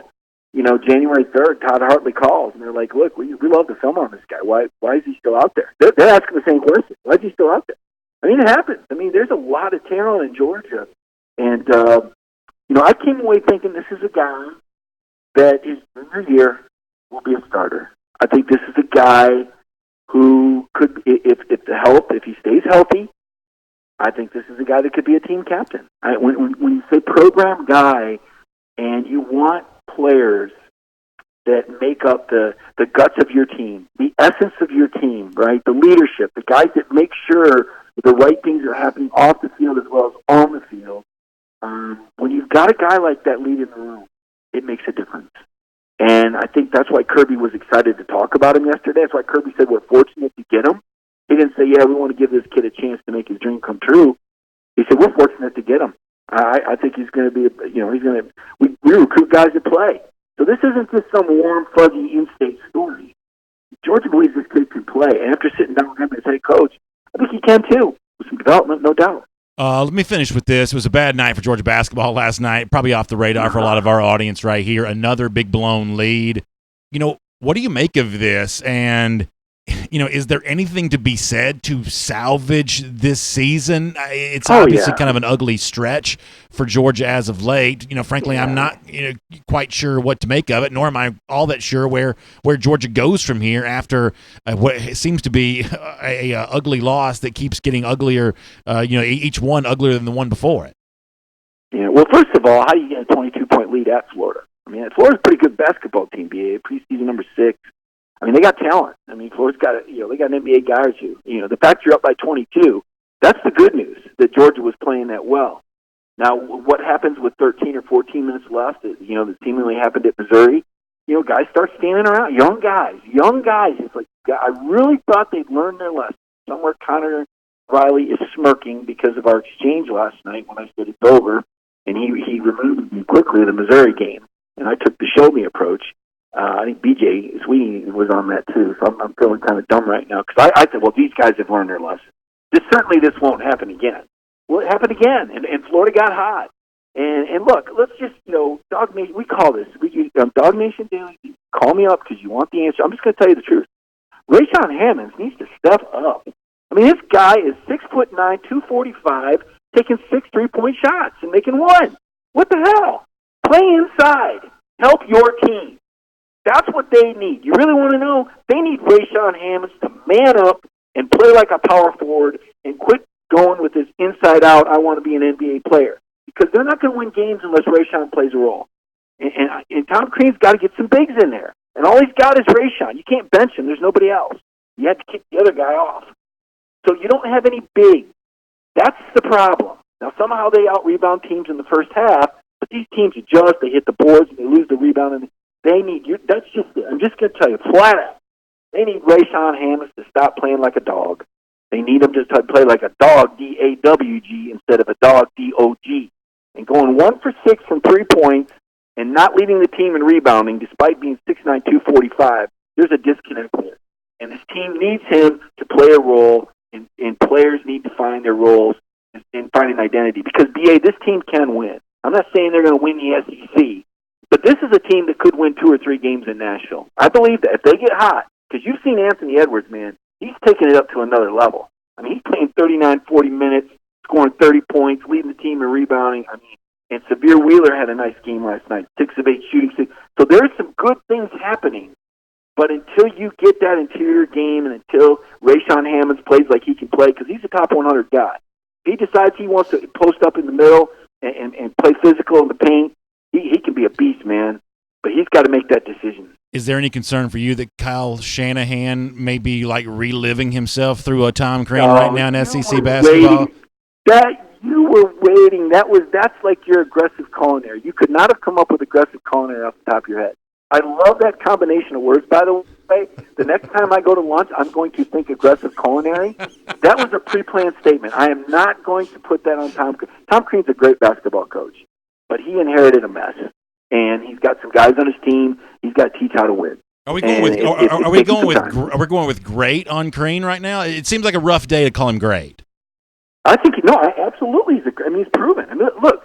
January 3rd, Todd Hartley calls, and they're like, look, we love the film on this guy. Why is he still out there? They're asking the same question. Why is he still out there? I mean, it happens. I mean, there's a lot of talent in Georgia. And, I came away thinking this is a guy that his junior year will be a starter. I think this is a guy who could, if he stays healthy, I think this is a guy that could be a team captain. When you say program guy and you want players that make up the guts of your team, the essence of your team, right? The leadership, the guys that make sure the right things are happening off the field as well as on the field. When you've got a guy like that leading the room, it makes a difference. And I think that's why Kirby was excited to talk about him yesterday. That's why Kirby said we're fortunate to get him. He didn't say, we want to give this kid a chance to make his dream come true. He said, we're fortunate to get him. I think he's going to be, we recruit guys to play. So this isn't just some warm, fuzzy in-state story. Georgia believes this kid can play. And after sitting down with him as head coach, I think he can too, with some development, no doubt. Let me finish with this. It was a bad night for Georgia basketball last night, probably off the radar for a lot of our audience right here. Another big blown lead. What do you make of this? And, is there anything to be said to salvage this season? It's obviously kind of an ugly stretch for Georgia as of late. Frankly, I'm not quite sure what to make of it, nor am I all that sure where Georgia goes from here after what seems to be a ugly loss that keeps getting uglier, each one uglier than the one before it. Yeah, well, first of all, how do you get a 22-point lead at Florida? I mean, Florida's a pretty good basketball team, BA, preseason number 6. I mean, they got talent. I mean, Florida's got they got an NBA guy or two. The fact you're up by 22, that's the good news, that Georgia was playing that well. Now, what happens with 13 or 14 minutes left, that seemingly happened at Missouri, guys start standing around. Young guys. It's like, I really thought they'd learned their lesson. Somewhere Connor Riley is smirking because of our exchange last night when I said it's over, and he removed me quickly in the Missouri game, and I took the show me approach. I think BJ Sweeney was on that too, so I'm feeling kind of dumb right now because I said, well, these guys have learned their lesson. Certainly this won't happen again. Well, it happened again, and Florida got hot. And look, let's just, DawgNation, we call this, DawgNation Daily, call me up because you want the answer. I'm just going to tell you the truth. Rayshawn Hammonds needs to step up. I mean, this guy is 6'9", 245, taking 6 3-point shots and making one. What the hell? Play inside. Help your team. That's what they need. You really want to know? They need Rayshawn Hammonds to man up and play like a power forward and quit going with this inside-out, I want to be an NBA player. Because they're not going to win games unless Rayshawn plays a role. And Tom Crean's got to get some bigs in there. And all he's got is Rayshawn. You can't bench him. There's nobody else. You have to kick the other guy off. So you don't have any bigs. That's the problem. Now, somehow they out-rebound teams in the first half, but these teams adjust, they hit the boards, and they lose the rebound, and they need you. That's just it. I'm just going to tell you, flat out, they need Rayshawn Hammonds to stop playing like a dog. They need him to play like a dog, D-A-W-G, instead of a dog, D-O-G. And going 1 for 6 from 3 points and not leading the team in rebounding, despite being 6'9", 245, there's a disconnect there. And this team needs him to play a role, and players need to find their roles and find an identity. Because, B.A., this team can win. I'm not saying they're going to win the SEC, but this is a team that could win 2 or 3 games in Nashville. I believe that if they get hot, because you've seen Anthony Edwards, man, he's taking it up to another level. I mean, he's playing 39, 40 minutes, scoring 30 points, leading the team in rebounding. I mean, and Severe Wheeler had a nice game last night, 6 of 8 shooting. So there's some good things happening. But until you get that interior game and until Rayshawn Hammonds plays like he can play, because he's a top 100 guy, if he decides he wants to post up in the middle and play physical in the paint, he can be a beast, man. But he's got to make that decision. Is there any concern for you that Kyle Shanahan may be like reliving himself through a Tom Crean right now in SEC basketball? You were waiting. That's like your aggressive culinary. You could not have come up with aggressive culinary off the top of your head. I love that combination of words, by the way. The next time I go to lunch, I'm going to think aggressive culinary. That was a pre-planned statement. I am not going to put that on Tom Crean. Tom Crean's a great basketball coach, but he inherited a mess. And he's got some guys on his team. He's got to teach how to win. Are we going with great on Crean right now? It seems like a rough day to call him great. I think absolutely. He's proven. I mean, look,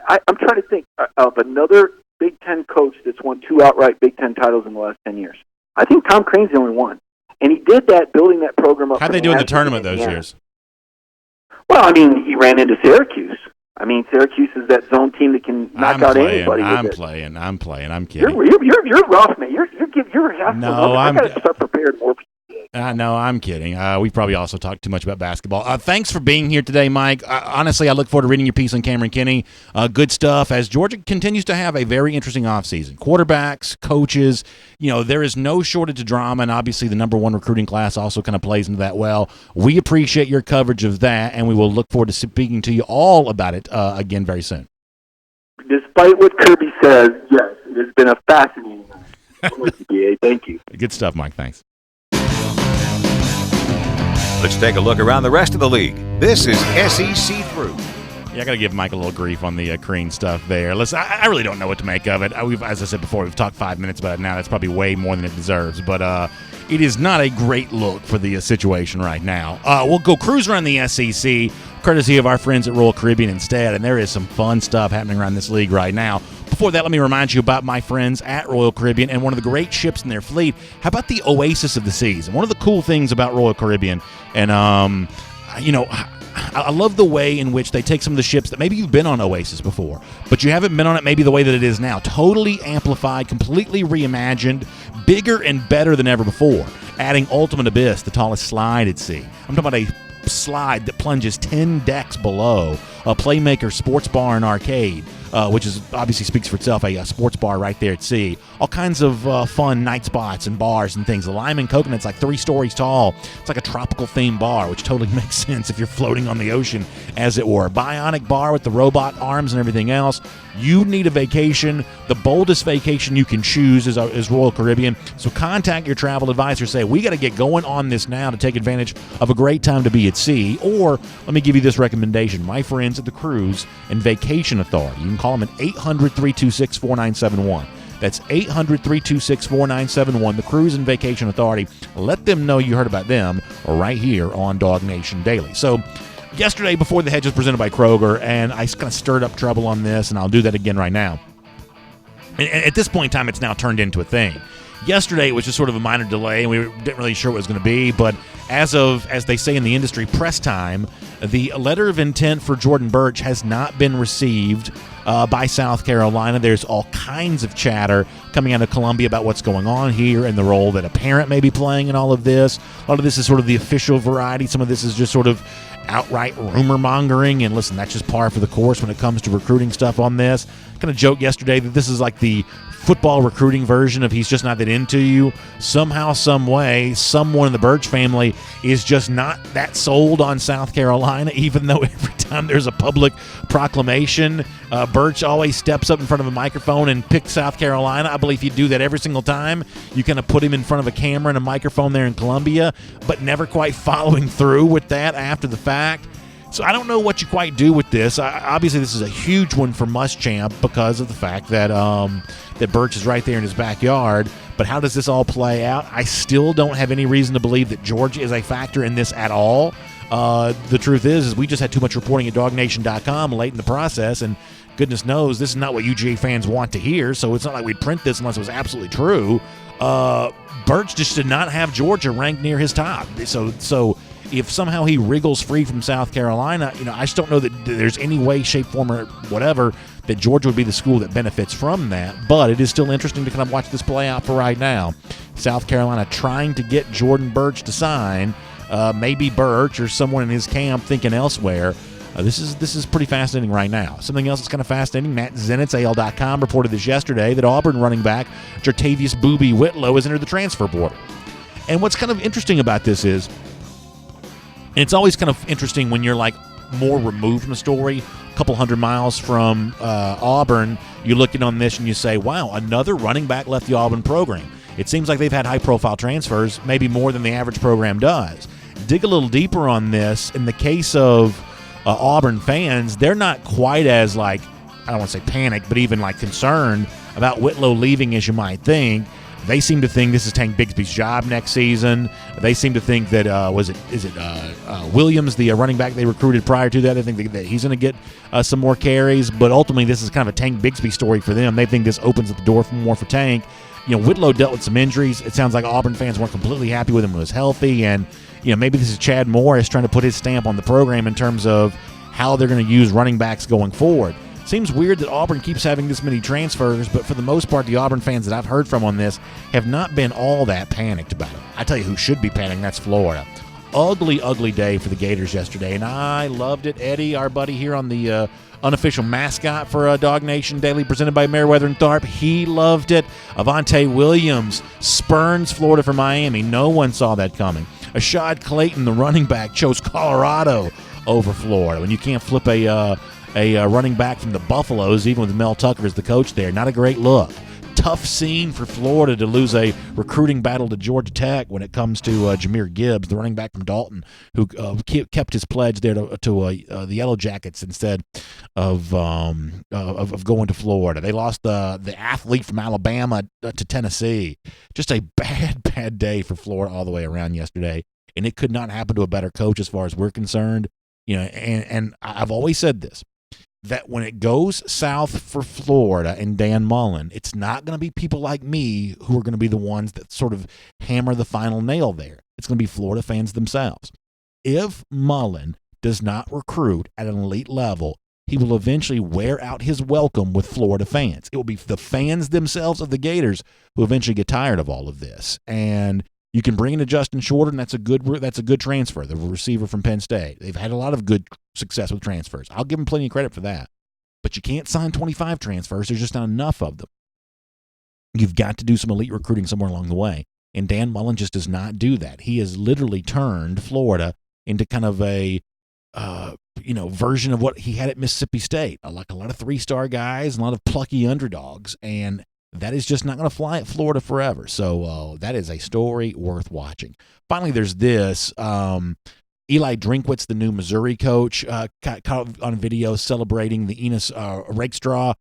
I'm trying to think of another Big Ten coach that's won 2 outright Big Ten titles in the last 10 years. I think Tom Crean's the only one, and he did that building that program up. How'd they do in the tournament those years? Well, he ran into Syracuse. Syracuse is that zone team that can knock out anybody. I'm playing. I'm kidding. You're rough, man. You're half. No, I got to start prepared more. No, I'm kidding. We probably also talked too much about basketball. Thanks for being here today, Mike. Honestly, I look forward to reading your piece on Cameron Kinney. Good stuff as Georgia continues to have a very interesting offseason. Quarterbacks, coaches, there is no shortage of drama, and obviously the number 1 recruiting class also kind of plays into that well. We appreciate your coverage of that, and we will look forward to speaking to you all about it again very soon. Despite what Kirby says, yes, it has been a fascinating night. Thank you. Good stuff, Mike. Thanks. Let's take a look around the rest of the league. This is SEC Through. Yeah, I got to give Mike a little grief on the Crean stuff there. Listen, I really don't know what to make of it. As I said before, we've talked 5 minutes about it now. That's probably way more than it deserves. But it is not a great look for the situation right now. We'll go cruise around the SEC, courtesy of our friends at Royal Caribbean instead. And there is some fun stuff happening around this league right now. Before that, let me remind you about my friends at Royal Caribbean and one of the great ships in their fleet. How about the Oasis of the Seas? And one of the cool things about Royal Caribbean, and I love the way in which they take some of the ships that maybe you've been on Oasis before, but you haven't been on it maybe the way that it is now. Totally amplified, completely reimagined, bigger and better than ever before. Adding Ultimate Abyss, the tallest slide at sea. I'm talking about a slide that plunges 10 decks below, a Playmaker sports bar and arcade, which is obviously speaks for itself, a sports bar right there at sea. All kinds of fun night spots and bars and things. The Lime and Coconut's like 3 stories tall. It's like a tropical themed bar, which totally makes sense if you're floating on the ocean, as it were. Bionic bar with the robot arms and everything else. You need a vacation. The boldest vacation you can choose is Royal Caribbean. So contact your travel advisor. Say, we got to get going on this now to take advantage of a great time to be at sea. Or let me give you this recommendation. My friends at the Cruise and Vacation Authority. You can call them at 800-326-4971. That's 800-326-4971. The Cruise and Vacation Authority. Let them know you heard about them right here on DawgNation Daily. So yesterday, before the hedge was presented by Kroger, and I kind of stirred up trouble on this, and I'll do that again right now. And at this point in time, it's now turned into a thing. Yesterday, it was just sort of a minor delay, and we didn't really sure what it was going to be. But as they say in the industry, press time, the letter of intent for Jordan Burch has not been received by South Carolina. There's all kinds of chatter coming out of Columbia about what's going on here and the role that a parent may be playing in all of this. A lot of this is sort of the official variety. Some of this is just sort of outright rumor mongering, and listen, that's just par for the course when it comes to recruiting stuff on this. Kind of joked yesterday that this is like the football recruiting version of he's just not that into you. Somehow, some way, someone in the Burch family is just not that sold on South Carolina, even though every time there's a public proclamation, Burch always steps up in front of a microphone and picks South Carolina. I believe he'd do that every single time. You kind of put him in front of a camera and a microphone there in Columbia, but never quite following through with that after the fact. So I don't know what you quite do with this. Obviously, this is a huge one for Muschamp because of the fact that that Burch is right there in his backyard. But how does this all play out? I still don't have any reason to believe that Georgia is a factor in this at all. The truth is we just had too much reporting at DawgNation.com late in the process, and goodness knows this is not what UGA fans want to hear, so it's not like we'd print this unless it was absolutely true. Burch just did not have Georgia ranked near his top. So if somehow he wriggles free from South Carolina, I just don't know that there's any way, shape, form, or whatever that Georgia would be the school that benefits from that. But it is still interesting to kind of watch this play out for right now. South Carolina trying to get Jordan Burch to sign, maybe Burch or someone in his camp thinking elsewhere. This is pretty fascinating right now. Something else that's kind of fascinating, Matt Zenitz, AL.com, reported this yesterday, that Auburn running back Jertavius Booby Whitlow has entered the transfer portal. And what's kind of interesting about this is, and it's always kind of interesting when you're like more removed from the story, a couple hundred miles from Auburn, you look in on this and you say, wow, another running back left the Auburn program. It seems like they've had high-profile transfers, maybe more than the average program does. Dig a little deeper on this. In the case of Auburn fans, they're not quite as I don't want to say panicked, but even concerned about Whitlow leaving as you might think. They seem to think this is Tank Bigsby's job next season. They seem to think that Williams, the running back they recruited prior to that, they think that he's going to get some more carries. But ultimately, this is kind of a Tank Bigsby story for them. They think this opens up the door for more for Tank. Whitlow dealt with some injuries. It sounds like Auburn fans weren't completely happy with him when he was healthy. And maybe this is Chad Morris trying to put his stamp on the program in terms of how they're going to use running backs going forward. Seems weird that Auburn keeps having this many transfers, but for the most part, the Auburn fans that I've heard from on this have not been all that panicked about it. I tell you who should be panicking, that's Florida. Ugly, ugly day for the Gators yesterday, and I loved it. Eddie, our buddy here on the unofficial mascot for DawgNation Daily, presented by Meriwether and Tharp, he loved it. Avante Williams spurns Florida for Miami. No one saw that coming. Ashad Clayton, the running back, chose Colorado over Florida. When you can't flip a running back from the Buffaloes, even with Mel Tucker as the coach there, not a great look. Tough scene for Florida to lose a recruiting battle to Georgia Tech when it comes to Jahmyr Gibbs, the running back from Dalton, who kept his pledge there to the Yellow Jackets instead of going to Florida. They lost the athlete from Alabama to Tennessee. Just a bad day for Florida all the way around yesterday, and it could not happen to a better coach as far as we're concerned. And I've always said this, that when it goes south for Florida and Dan Mullen, it's not going to be people like me who are going to be the ones that sort of hammer the final nail there. It's going to be Florida fans themselves. If Mullen does not recruit at an elite level, he will eventually wear out his welcome with Florida fans. It will be the fans themselves of the Gators who eventually get tired of all of this. And you can bring in a Justin Shorter, and that's a good transfer, the receiver from Penn State. They've had a lot of good success with transfers. I'll give them plenty of credit for that. but you can't sign 25 transfers. There's just not enough of them. You've got to do some elite recruiting somewhere along the way. And Dan Mullen just does not do that. He has literally turned Florida into kind of a version of what he had at Mississippi State, like a lot of 3-star guys, a lot of plucky underdogs, and that is just not going to fly at Florida forever. So that is a story worth watching. Finally, there's this. Eli Drinkwitz, the new Missouri coach, caught on video celebrating the Enos Rakestraw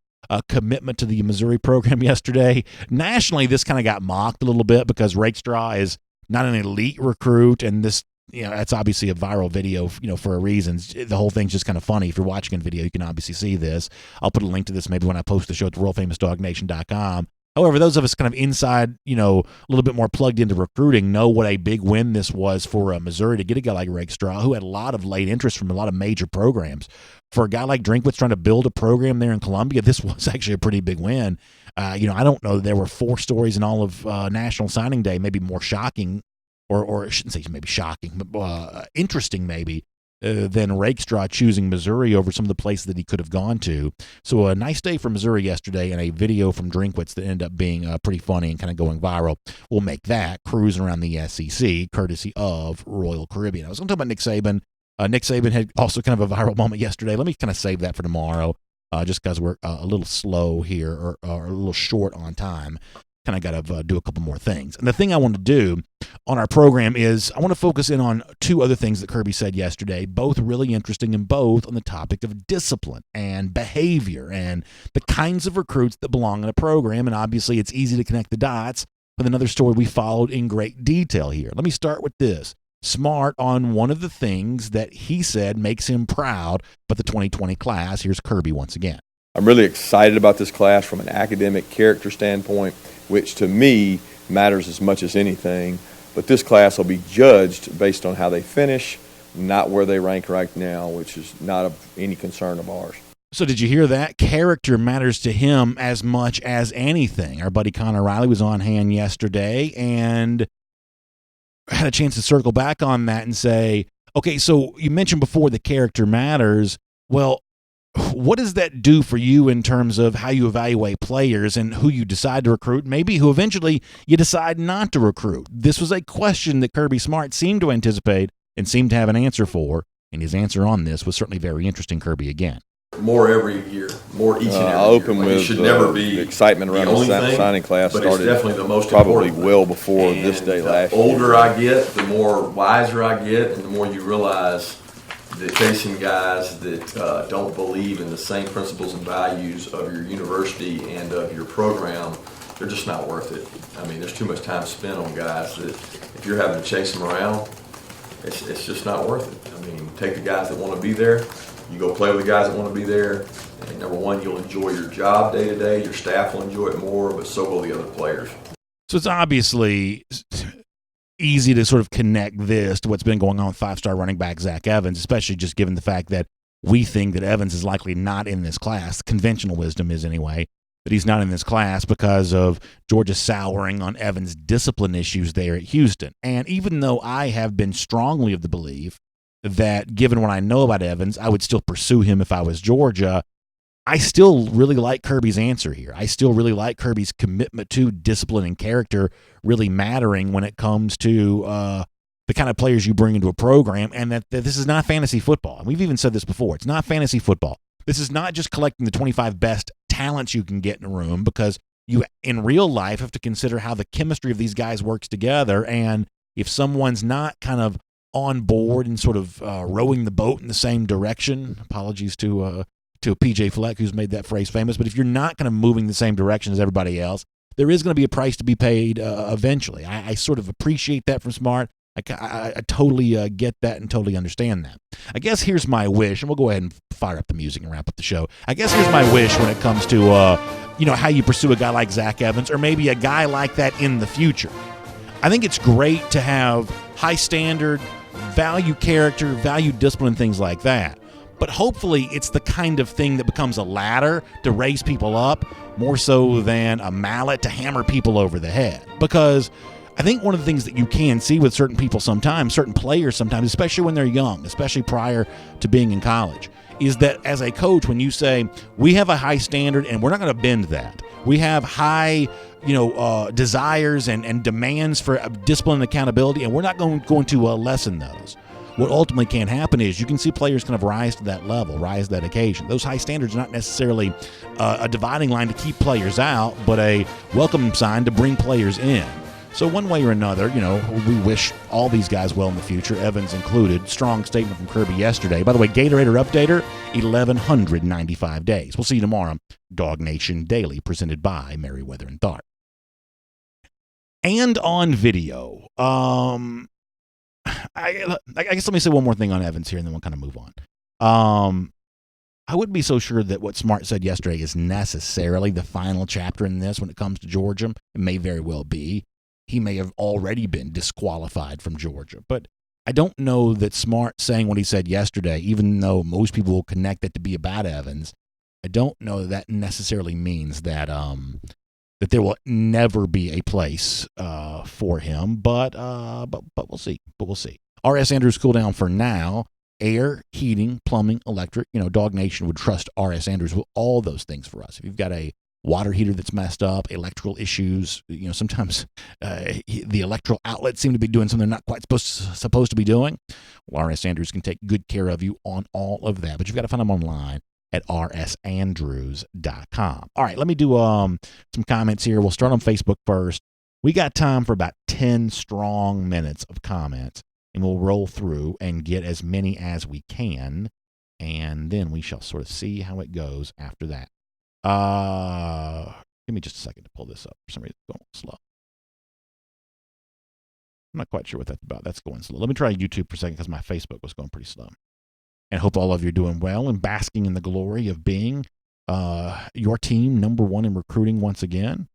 commitment to the Missouri program yesterday. Nationally, this kind of got mocked a little bit because Rakestraw is not an elite recruit, and this, that's obviously a viral video, for a reason. The whole thing's just kind of funny. If you're watching a video, you can obviously see this. I'll put a link to this maybe when I post the show at theworldfamousDawgNation.com. However, those of us kind of inside, a little bit more plugged into recruiting know what a big win this was for Missouri to get a guy like Rakestraw, who had a lot of late interest from a lot of major programs. For a guy like Drinkwitz trying to build a program there in Columbia, this was actually a pretty big win. I don't know. There were 4 stories in all of National Signing Day, maybe more shocking, or I shouldn't say maybe shocking, but interesting maybe, than Rakestraw choosing Missouri over some of the places that he could have gone to. So a nice day for Missouri yesterday, and a video from Drinkwitz that ended up being pretty funny and kind of going viral. We'll make that cruising around the SEC, courtesy of Royal Caribbean. I was going to talk about Nick Saban. Nick Saban had also kind of a viral moment yesterday. Let me kind of save that for tomorrow, just because we're a little slow here or a little short on time. Kind of got to do a couple more things. And the thing I want to do on our program is I want to focus in on 2 other things that Kirby said yesterday, both really interesting and both on the topic of discipline and behavior and the kinds of recruits that belong in a program. And obviously it's easy to connect the dots with another story we followed in great detail here. Let me start with this. Smart on one of the things that he said makes him proud about the 2020 class. Here's Kirby once again. I'm really excited about this class from an academic character standpoint, which to me matters as much as anything. But this class will be judged based on how they finish, not where they rank right now, which is not of any concern of ours. So did you hear that? Character matters to him as much as anything. Our buddy Connor Riley was on hand yesterday and had a chance to circle back on that and say, okay, so you mentioned before the character matters. Well, what does that do for you in terms of how you evaluate players and who you decide to recruit, maybe who eventually you decide not to recruit? This was a question that Kirby Smart seemed to anticipate and seemed to have an answer for, and his answer on this was certainly very interesting, Kirby, again. More every year, more each and every year. I'll open with it should never be the excitement around the signing class but started it's definitely the most probably important well before and this day last year. The older I get, the more wiser I get, and the more you realize that chasing guys that don't believe in the same principles and values of your university and of your program, they're just not worth it. I mean, there's too much time spent on guys that if you're having to chase them around, it's just not worth it. I mean, take the guys that want to be there. You go play with the guys that want to be there, and number one, you'll enjoy your job day to day. Your staff will enjoy it more, but so will the other players. So it's obviously easy to sort of connect this to what's been going on with 5-star running back Zach Evans, especially just given the fact that we think that Evans is likely not in this class. Conventional wisdom is anyway that he's not in this class because of Georgia souring on Evans' discipline issues there at Houston. And even though I have been strongly of the belief that given what I know about Evans, I would still pursue him if I was Georgia, I still really like Kirby's answer here. I still really like Kirby's commitment to discipline and character really mattering when it comes to the kind of players you bring into a program, and that this is not fantasy football. And we've even said this before. It's not fantasy football. This is not just collecting the 25 best talents you can get in a room, because you, in real life, have to consider how the chemistry of these guys works together. And if someone's not kind of on board and sort of rowing the boat in the same direction, apologies to PJ Fleck, who's made that phrase famous, but if you're not kind of moving the same direction as everybody else, there is going to be a price to be paid eventually. I sort of appreciate that from Smart. I totally get that and totally understand that. I guess here's my wish, and we'll go ahead and fire up the music and wrap up the show. I guess here's my wish when it comes to how you pursue a guy like Zach Evans, or maybe a guy like that in the future. I think it's great to have high standard, value character, value discipline, things like that. But hopefully it's the kind of thing that becomes a ladder to raise people up more so than a mallet to hammer people over the head. Because I think one of the things that you can see with certain people sometimes, certain players sometimes, especially when they're young, especially prior to being in college, is that as a coach, when you say, we have a high standard and we're not going to bend that. We have high, desires and demands for discipline and accountability, and we're not going to lessen those. What ultimately can happen is you can see players kind of rise to that level, rise to that occasion. Those high standards are not necessarily a dividing line to keep players out, but a welcome sign to bring players in. So one way or another, we wish all these guys well in the future, Evans included. Strong statement from Kirby yesterday. By the way, Gatorade Updater, 1,195 days. We'll see you tomorrow. DawgNation Daily, presented by Merriweather and Tharp. And on video, I guess let me say one more thing on Evans here, and then we'll kind of move on. I wouldn't be so sure that what Smart said yesterday is necessarily the final chapter in this when it comes to Georgia. It may very well be. He may have already been disqualified from Georgia. But I don't know that Smart saying what he said yesterday, even though most people will connect it to be about Evans, I don't know that necessarily means that that there will never be a place for him. But we'll see. R.S. Andrews cool down for now. Air, heating, plumbing, electric. DawgNation would trust R.S. Andrews with all those things for us. If you've got a water heater that's messed up, electrical issues, sometimes the electrical outlets seem to be doing something they're not quite supposed to be doing. Well, R.S. Andrews can take good care of you on all of that. But you've got to find them online at rsandrews.com. All right, let me do some comments here. We'll start on Facebook first. We got time for about 10 strong minutes of comments, and we'll roll through and get as many as we can, and then we shall sort of see how it goes after that. Give me just a second to pull this up. For some reason, it's going slow. I'm not quite sure what that's about. That's going slow. Let me try YouTube for a second because my Facebook was going pretty slow. And hope all of you are doing well and basking in the glory of being your team number one in recruiting once again.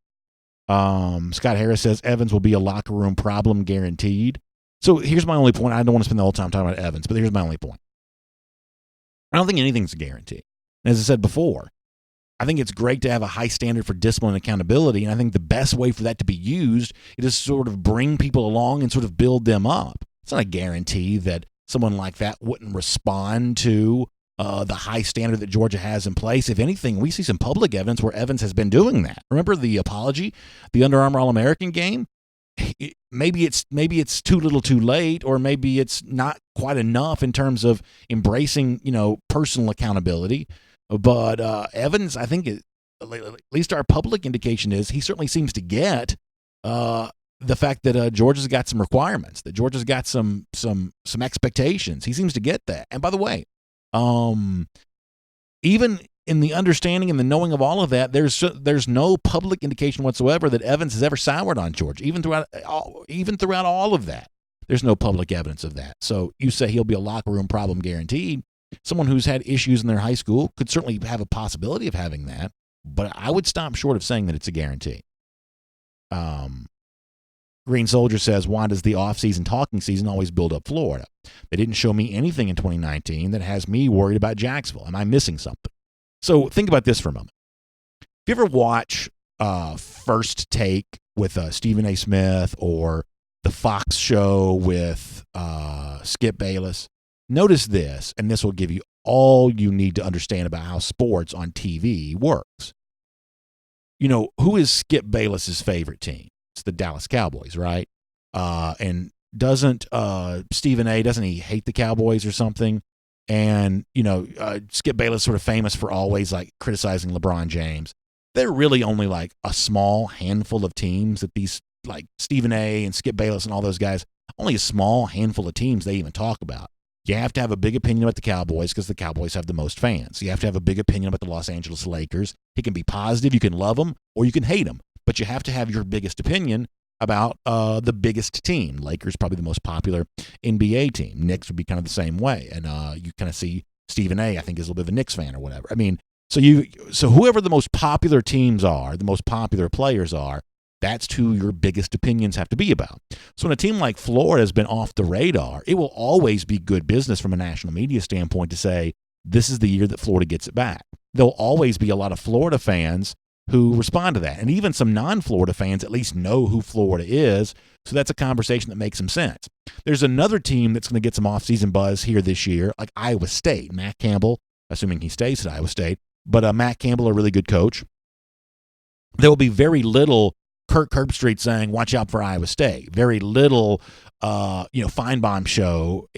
Scott Harris says Evans will be a locker room problem guaranteed. So here's my only point. I don't want to spend the whole time talking about Evans, but here's my only point. I don't think anything's a guarantee. As I said before, I think it's great to have a high standard for discipline and accountability, and I think the best way for that to be used is to sort of bring people along and sort of build them up. It's not a guarantee that someone like that wouldn't respond to the high standard that Georgia has in place. If anything, we see some public evidence where Evans has been doing that. Remember the apology, the Under Armour All-American game? Maybe it's too little too late, or maybe it's not quite enough in terms of embracing, personal accountability. But Evans, I think, at least our public indication is he certainly seems to get the fact that Georgia's got some requirements, that Georgia's got some expectations. He seems to get that. And by the way, even in the understanding and the knowing of all of that, there's no public indication whatsoever that Evans has ever soured on Georgia. Even throughout all of that, there's no public evidence of that. So you say he'll be a locker room problem guaranteed. Someone who's had issues in their high school could certainly have a possibility of having that, but I would stop short of saying that it's a guarantee. Green Soldier says, why does the offseason talking season always build up Florida? They didn't show me anything in 2019 that has me worried about Jacksonville. Am I missing something? So think about this for a moment. If you ever watch First Take with Stephen A. Smith or the Fox show with Skip Bayless, notice this, and this will give you all you need to understand about how sports on TV works. Who is Skip Bayless's favorite team? It's the Dallas Cowboys, right? And doesn't Stephen A., doesn't he hate the Cowboys or something? And, Skip Bayless sort of famous for always criticizing LeBron James. They're really only a small handful of teams that these Stephen A. and Skip Bayless and all those guys, only a small handful of teams they even talk about. You have to have a big opinion about the Cowboys because the Cowboys have the most fans. You have to have a big opinion about the Los Angeles Lakers. It can be positive. You can love them or you can hate them. But you have to have your biggest opinion about the biggest team. Lakers probably the most popular NBA team. Knicks would be kind of the same way. And you kind of see Stephen A., I think, is a little bit of a Knicks fan or whatever. I mean, so whoever the most popular teams are, the most popular players are, that's who your biggest opinions have to be about. So when a team like Florida has been off the radar, it will always be good business from a national media standpoint to say, this is the year that Florida gets it back. There'll always be a lot of Florida fans who respond to that. And even some non-Florida fans at least know who Florida is, so that's a conversation that makes some sense. There's another team that's going to get some off-season buzz here this year, like Iowa State. Matt Campbell, assuming he stays at Iowa State, but Matt Campbell, a really good coach. There will be very little Kirk Herbstreit saying, watch out for Iowa State. Very little, Feinbaum show,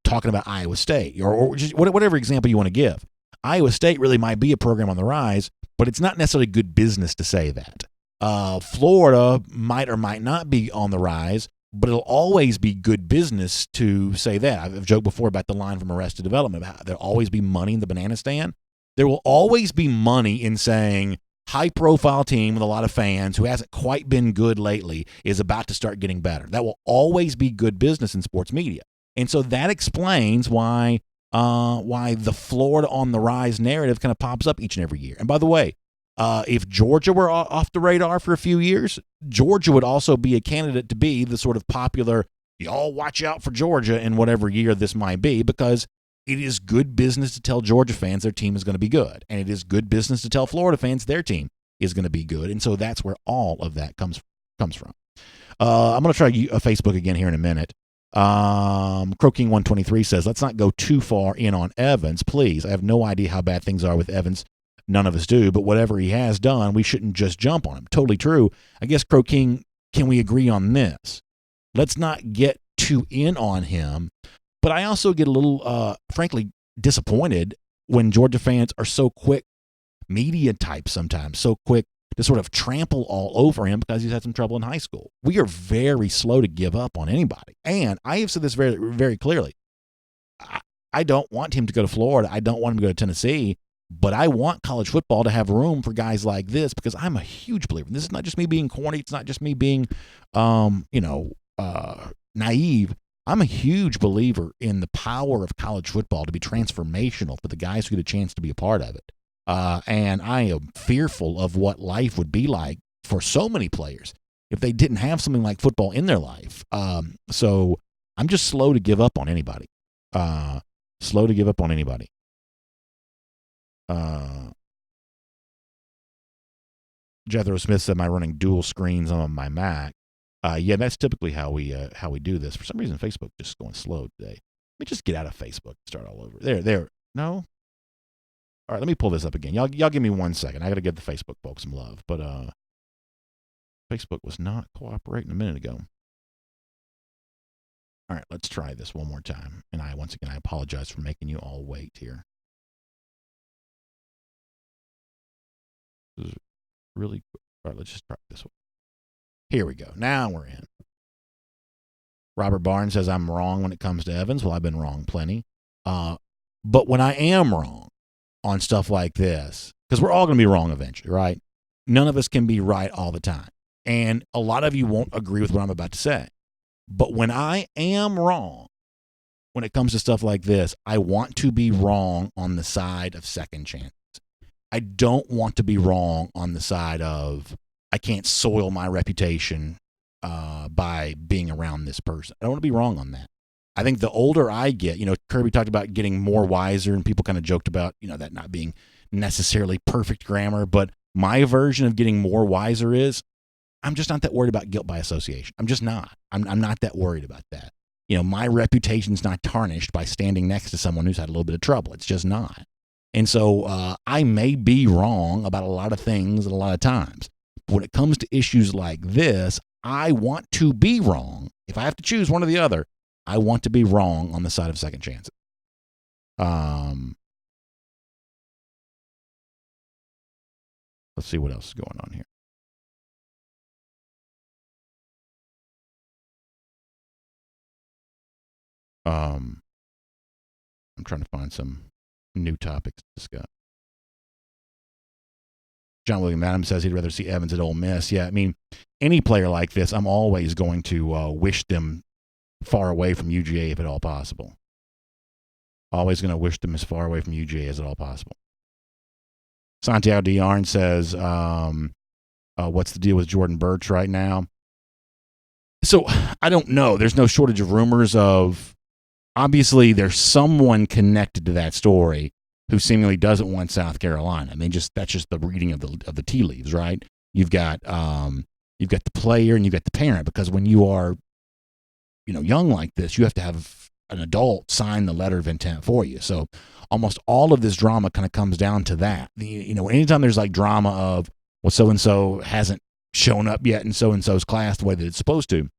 talking about Iowa State or just whatever example you want to give. Iowa State really might be a program on the rise, but it's not necessarily good business to say that. Florida might or might not be on the rise, but it'll always be good business to say that. I've joked before about the line from Arrested Development. There'll always be money in the banana stand. There will always be money in saying high-profile team with a lot of fans who hasn't quite been good lately is about to start getting better. That will always be good business in sports media. And so that explains why the Florida on the rise narrative kind of pops up each and every year. And by the way, if Georgia were off the radar for a few years, Georgia would also be a candidate to be the sort of popular, y'all watch out for Georgia in whatever year this might be, because it is good business to tell Georgia fans their team is going to be good. And it is good business to tell Florida fans their team is going to be good. And so that's where all of that comes from. I'm going to try Facebook again here in a minute. Croking123 says, let's not go too far in on Evans, please. I have no idea how bad things are with Evans. None of us do, but whatever he has done, we shouldn't just jump on him. Totally true. I guess, Croking, can we agree on this? Let's not get too in on him. But I also get a little, frankly, disappointed when Georgia fans are so quick, media types sometimes, so quick to sort of trample all over him because he's had some trouble in high school. We are very slow to give up on anybody. And I have said this very, very clearly. I don't want him to go to Florida. I don't want him to go to Tennessee. But I want college football to have room for guys like this because I'm a huge believer. This is not just me being corny. It's not just me being, naive. I'm a huge believer in the power of college football to be transformational for the guys who get a chance to be a part of it. And I am fearful of what life would be like for so many players if they didn't have something like football in their life. So I'm just slow to give up on anybody. Jethro Smith said, "Am I running dual screens on my Mac?" Yeah, that's typically how we do this. For some reason, Facebook just going slow today. Let me just get out of Facebook and start all over. There. No. All right, let me pull this up again. Y'all give me 1 second. I got to give the Facebook folks some love, but Facebook was not cooperating a minute ago. All right, let's try this one more time. And once again, I apologize for making you all wait here. This is really quick. All right, let's just try this one. Here we go. Now we're in. Robert Barnes says, I'm wrong when it comes to Evans. Well, I've been wrong plenty. But when I am wrong on stuff like this, because we're all going to be wrong eventually, right? None of us can be right all the time. And a lot of you won't agree with what I'm about to say. But when I am wrong, when it comes to stuff like this, I want to be wrong on the side of second chances. I don't want to be wrong on the side of I can't soil my reputation by being around this person. I don't want to be wrong on that. I think the older I get, Kirby talked about getting more wiser, and people kind of joked about, that not being necessarily perfect grammar. But my version of getting more wiser is I'm just not that worried about guilt by association. I'm just not. I'm not that worried about that. My reputation's not tarnished by standing next to someone who's had a little bit of trouble. It's just not. And so I may be wrong about a lot of things at a lot of times. But when it comes to issues like this, I want to be wrong. If I have to choose one or the other, I want to be wrong on the side of second chances. Let's see what else is going on here. I'm trying to find some new topics to discuss. John William Adams says he'd rather see Evans at Ole Miss. Yeah, I mean, any player like this, I'm always going to wish them far away from UGA if at all possible. Always going to wish them as far away from UGA as at all possible. Santiago Diarn says, what's the deal with Jordan Burch right now? So, I don't know. There's no shortage of rumors of, obviously, there's someone connected to that story who seemingly doesn't want South Carolina. I mean, that's just the reading of the tea leaves, right? You've got the player and you've got the parent, because when you are, young like this, you have to have an adult sign the letter of intent for you. So almost all of this drama kind of comes down to that. Anytime there's like drama of, well, so-and-so hasn't shown up yet in so-and-so's class the way that it's supposed to,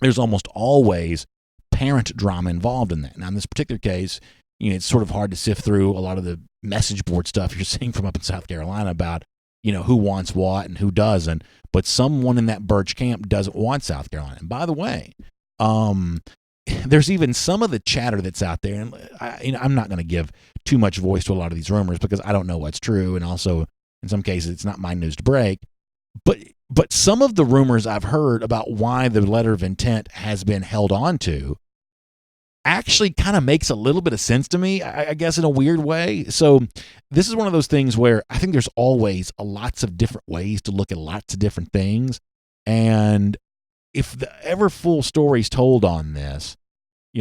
there's almost always parent drama involved in that. Now, in this particular case, it's sort of hard to sift through a lot of the message board stuff you're seeing from up in South Carolina about, who wants what and who doesn't. But someone in that Birch camp doesn't want South Carolina. And by the way, there's even some of the chatter that's out there, and I'm not going to give too much voice to a lot of these rumors because I don't know what's true, and also in some cases it's not my news to break. But some of the rumors I've heard about why the letter of intent has been held on to actually kind of makes a little bit of sense to me, I guess, in a weird way. So this is one of those things where I think there's always lots of different ways to look at lots of different things. And if the ever full story's told on this,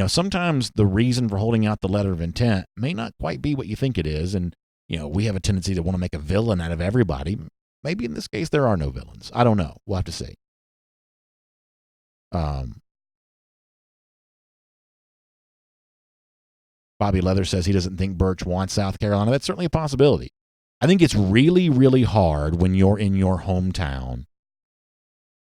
sometimes the reason for holding out the letter of intent may not quite be what you think it is. And, we have a tendency to want to make a villain out of everybody. Maybe in this case, there are no villains. I don't know. We'll have to see. Bobby Leather says he doesn't think Birch wants South Carolina. That's certainly a possibility. I think it's really, really hard when you're in your hometown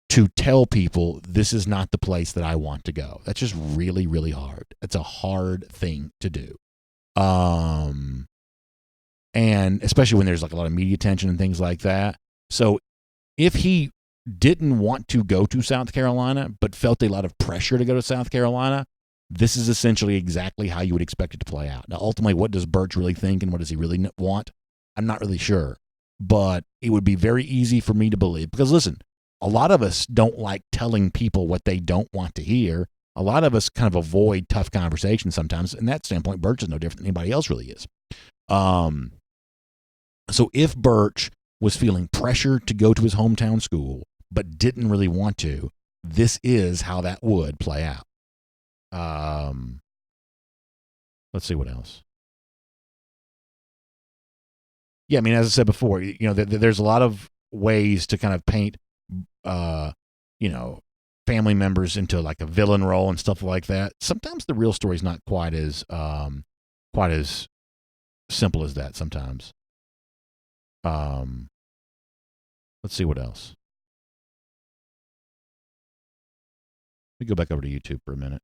to tell people this is not the place that I want to go. That's just really, really hard. It's a hard thing to do. And especially when there's like a lot of media attention and things like that. So if he didn't want to go to South Carolina, but felt a lot of pressure to go to South Carolina, this is essentially exactly how you would expect it to play out. Now, ultimately, what does Birch really think and what does he really want? I'm not really sure. But it would be very easy for me to believe. Because listen, a lot of us don't like telling people what they don't want to hear. A lot of us kind of avoid tough conversations sometimes. In that standpoint, Birch is no different than anybody else really is. So if Birch was feeling pressure to go to his hometown school, but didn't really want to, this is how that would play out. Let's see what else. Yeah, I mean, as I said before, there's a lot of ways to kind of paint, family members into like a villain role and stuff like that. Sometimes the real story is not quite as simple as that sometimes. Let's see what else. Let me go back over to YouTube for a minute.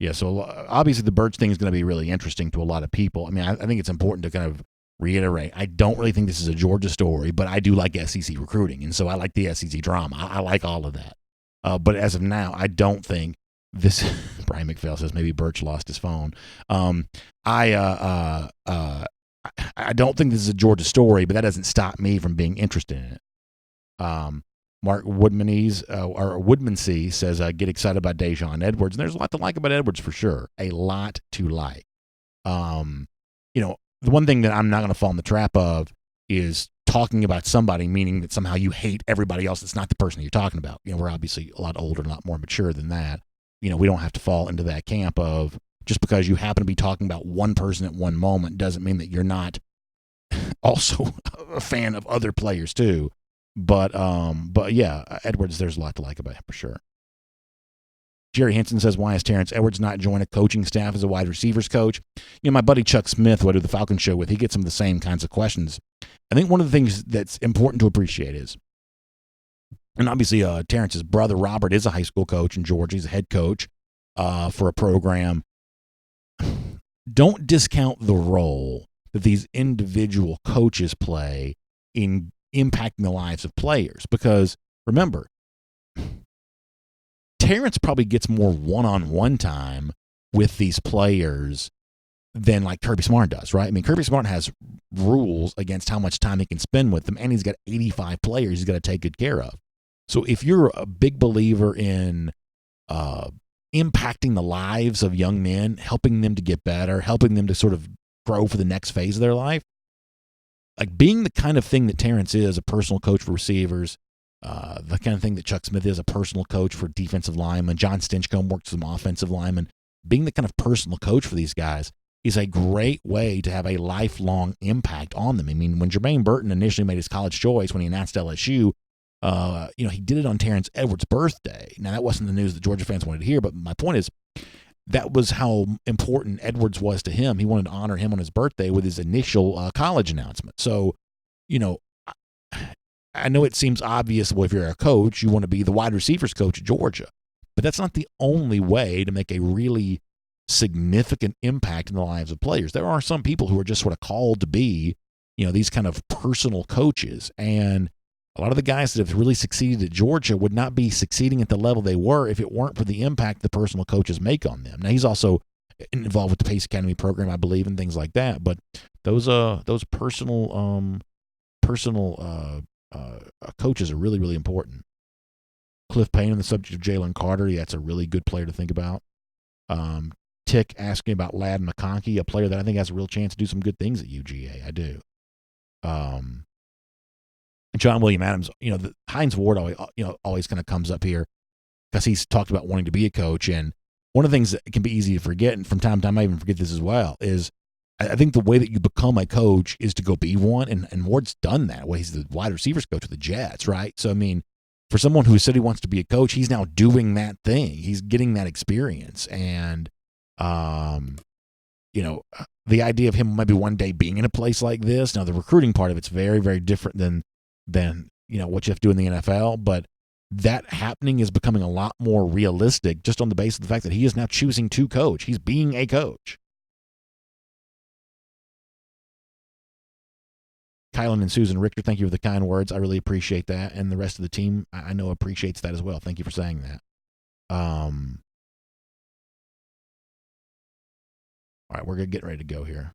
Yeah, so obviously the Birch thing is going to be really interesting to a lot of people. I mean, I think it's important to kind of reiterate. I don't really think this is a Georgia story, but I do like SEC recruiting, and so I like the SEC drama. I like all of that. But as of now, I don't think this. Brian McPhail says maybe Birch lost his phone. I don't think this is a Georgia story, but that doesn't stop me from being interested in it. Mark Woodmansee says, get excited about Dejon Edwards. And there's a lot to like about Edwards for sure. A lot to like. The one thing that I'm not going to fall in the trap of is talking about somebody, meaning that somehow you hate everybody else that's not the person you're talking about. We're obviously a lot older and a lot more mature than that. We don't have to fall into that camp of just because you happen to be talking about one person at one moment doesn't mean that you're not also a fan of other players too. But yeah, Edwards, there's a lot to like about him for sure. Jerry Henson says, why has Terrence Edwards not joined a coaching staff as a wide receivers coach? My buddy Chuck Smith, who I do the Falcon Show with, he gets some of the same kinds of questions. I think one of the things that's important to appreciate is, and obviously Terrence's brother Robert is a high school coach in Georgia. He's a head coach for a program. Don't discount the role that these individual coaches play in impacting the lives of players. Because remember, Terrence probably gets more one-on-one time with these players than like Kirby Smart does, right? I mean, Kirby Smart has rules against how much time he can spend with them, and he's got 85 players he's got to take good care of. So if you're a big believer in impacting the lives of young men, helping them to get better, helping them to sort of grow for the next phase of their life, like being the kind of thing that Terrence is, a personal coach for receivers, the kind of thing that Chuck Smith is, a personal coach for defensive linemen. John Stinchcomb works with some offensive linemen. being the kind of personal coach for these guys is a great way to have a lifelong impact on them. I mean, when Jermaine Burton initially made his college choice when he announced LSU, he did it on Terrence Edwards' birthday. Now, that wasn't the news that Georgia fans wanted to hear, but my point is that was how important Edwards was to him. He wanted to honor him on his birthday with his initial college announcement. So, I know it seems obvious, well, if you're a coach, you want to be the wide receivers coach at Georgia. But that's not the only way to make a really significant impact in the lives of players. There are some people who are just sort of called to be, these kind of personal coaches. And a lot of the guys that have really succeeded at Georgia would not be succeeding at the level they were if it weren't for the impact the personal coaches make on them. Now, he's also involved with the Pace Academy program, I believe, and things like that. But those personal coaches are really, really important. Cliff Payne on the subject of Jalen Carter, that's a really good player to think about. Tick asking about Ladd McConkey, a player that I think has a real chance to do some good things at UGA. I do. John William Adams, the Hines Ward always kind of comes up here because he's talked about wanting to be a coach. And one of the things that can be easy to forget, and from time to time I even forget this as well, is I think the way that you become a coach is to go be one. And Ward's done that. Well, he's the wide receivers coach with the Jets, right? So, I mean, for someone who said he wants to be a coach, he's now doing that thing. He's getting that experience. And, the idea of him maybe one day being in a place like this. Now, the recruiting part of it's very, very different than what you have to do in the NFL. But that happening is becoming a lot more realistic just on the basis of the fact that he is now choosing to coach. He's being a coach. Kylan and Susan Richter, thank you for the kind words. I really appreciate that. And the rest of the team, I know, appreciates that as well. Thank you for saying that. All right, we're going to get ready to go here.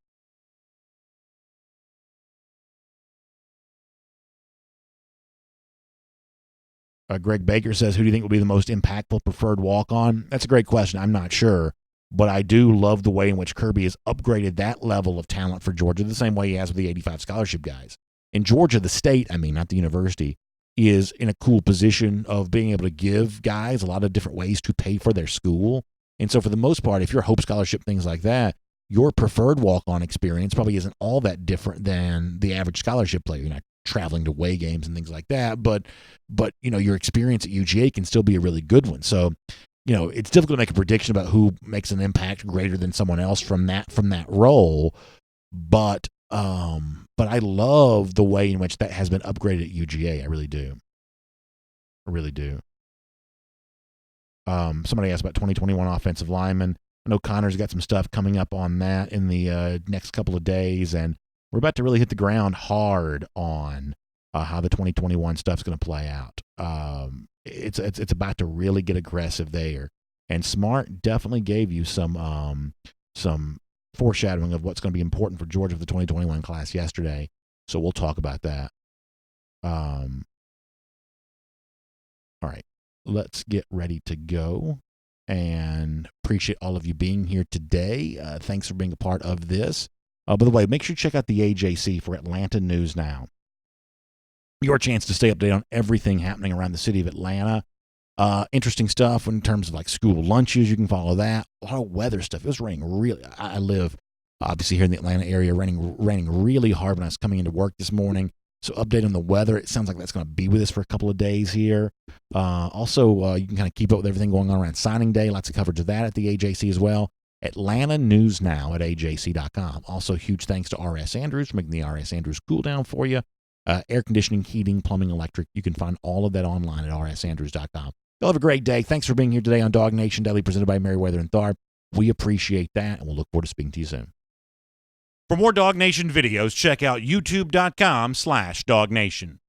Greg Baker says, who do you think will be the most impactful preferred walk-on? That's a great question. I'm not sure. But I do love the way in which Kirby has upgraded that level of talent for Georgia the same way he has with the 85 scholarship guys. In Georgia, the state, not the university, is in a cool position of being able to give guys a lot of different ways to pay for their school. And so for the most part, if you're Hope Scholarship, things like that, your preferred walk-on experience probably isn't all that different than the average scholarship player. You're not traveling to away games and things like that, but your experience at UGA can still be a really good one. So, it's difficult to make a prediction about who makes an impact greater than someone else from that role. But I love the way in which that has been upgraded at UGA. I really do. Somebody asked about 2021 offensive linemen. I know Connor's got some stuff coming up on that in the next couple of days, and we're about to really hit the ground hard on how the 2021 stuff's going to play out. It's about to really get aggressive there, and Smart definitely gave you some foreshadowing of what's going to be important for Georgia for the 2021 class yesterday. So we'll talk about that. All right, let's get ready to go. And appreciate all of you being here today. Thanks for being a part of this. By the way, make sure you check out the AJC for Atlanta News Now. Your chance to stay updated on everything happening around the city of Atlanta. Interesting stuff in terms of like school lunches. You can follow that. A lot of weather stuff. It was raining really. I live obviously here in the Atlanta area. Raining really hard when I was coming into work this morning. So update on the weather. It sounds like that's going to be with us for a couple of days here. Also, you can kind of keep up with everything going on around signing day. Lots of coverage of that at the AJC as well. Atlanta News Now at AJC.com. Also, huge thanks to R.S. Andrews for making the R.S. Andrews cool down for you. Air conditioning, heating, plumbing, electric. You can find all of that online at rsandrews.com. Y'all have a great day. Thanks for being here today on DawgNation Daily, presented by Meriwether and Tharp. We appreciate that, and we'll look forward to speaking to you soon. For more DawgNation videos, check out youtube.com/DawgNation.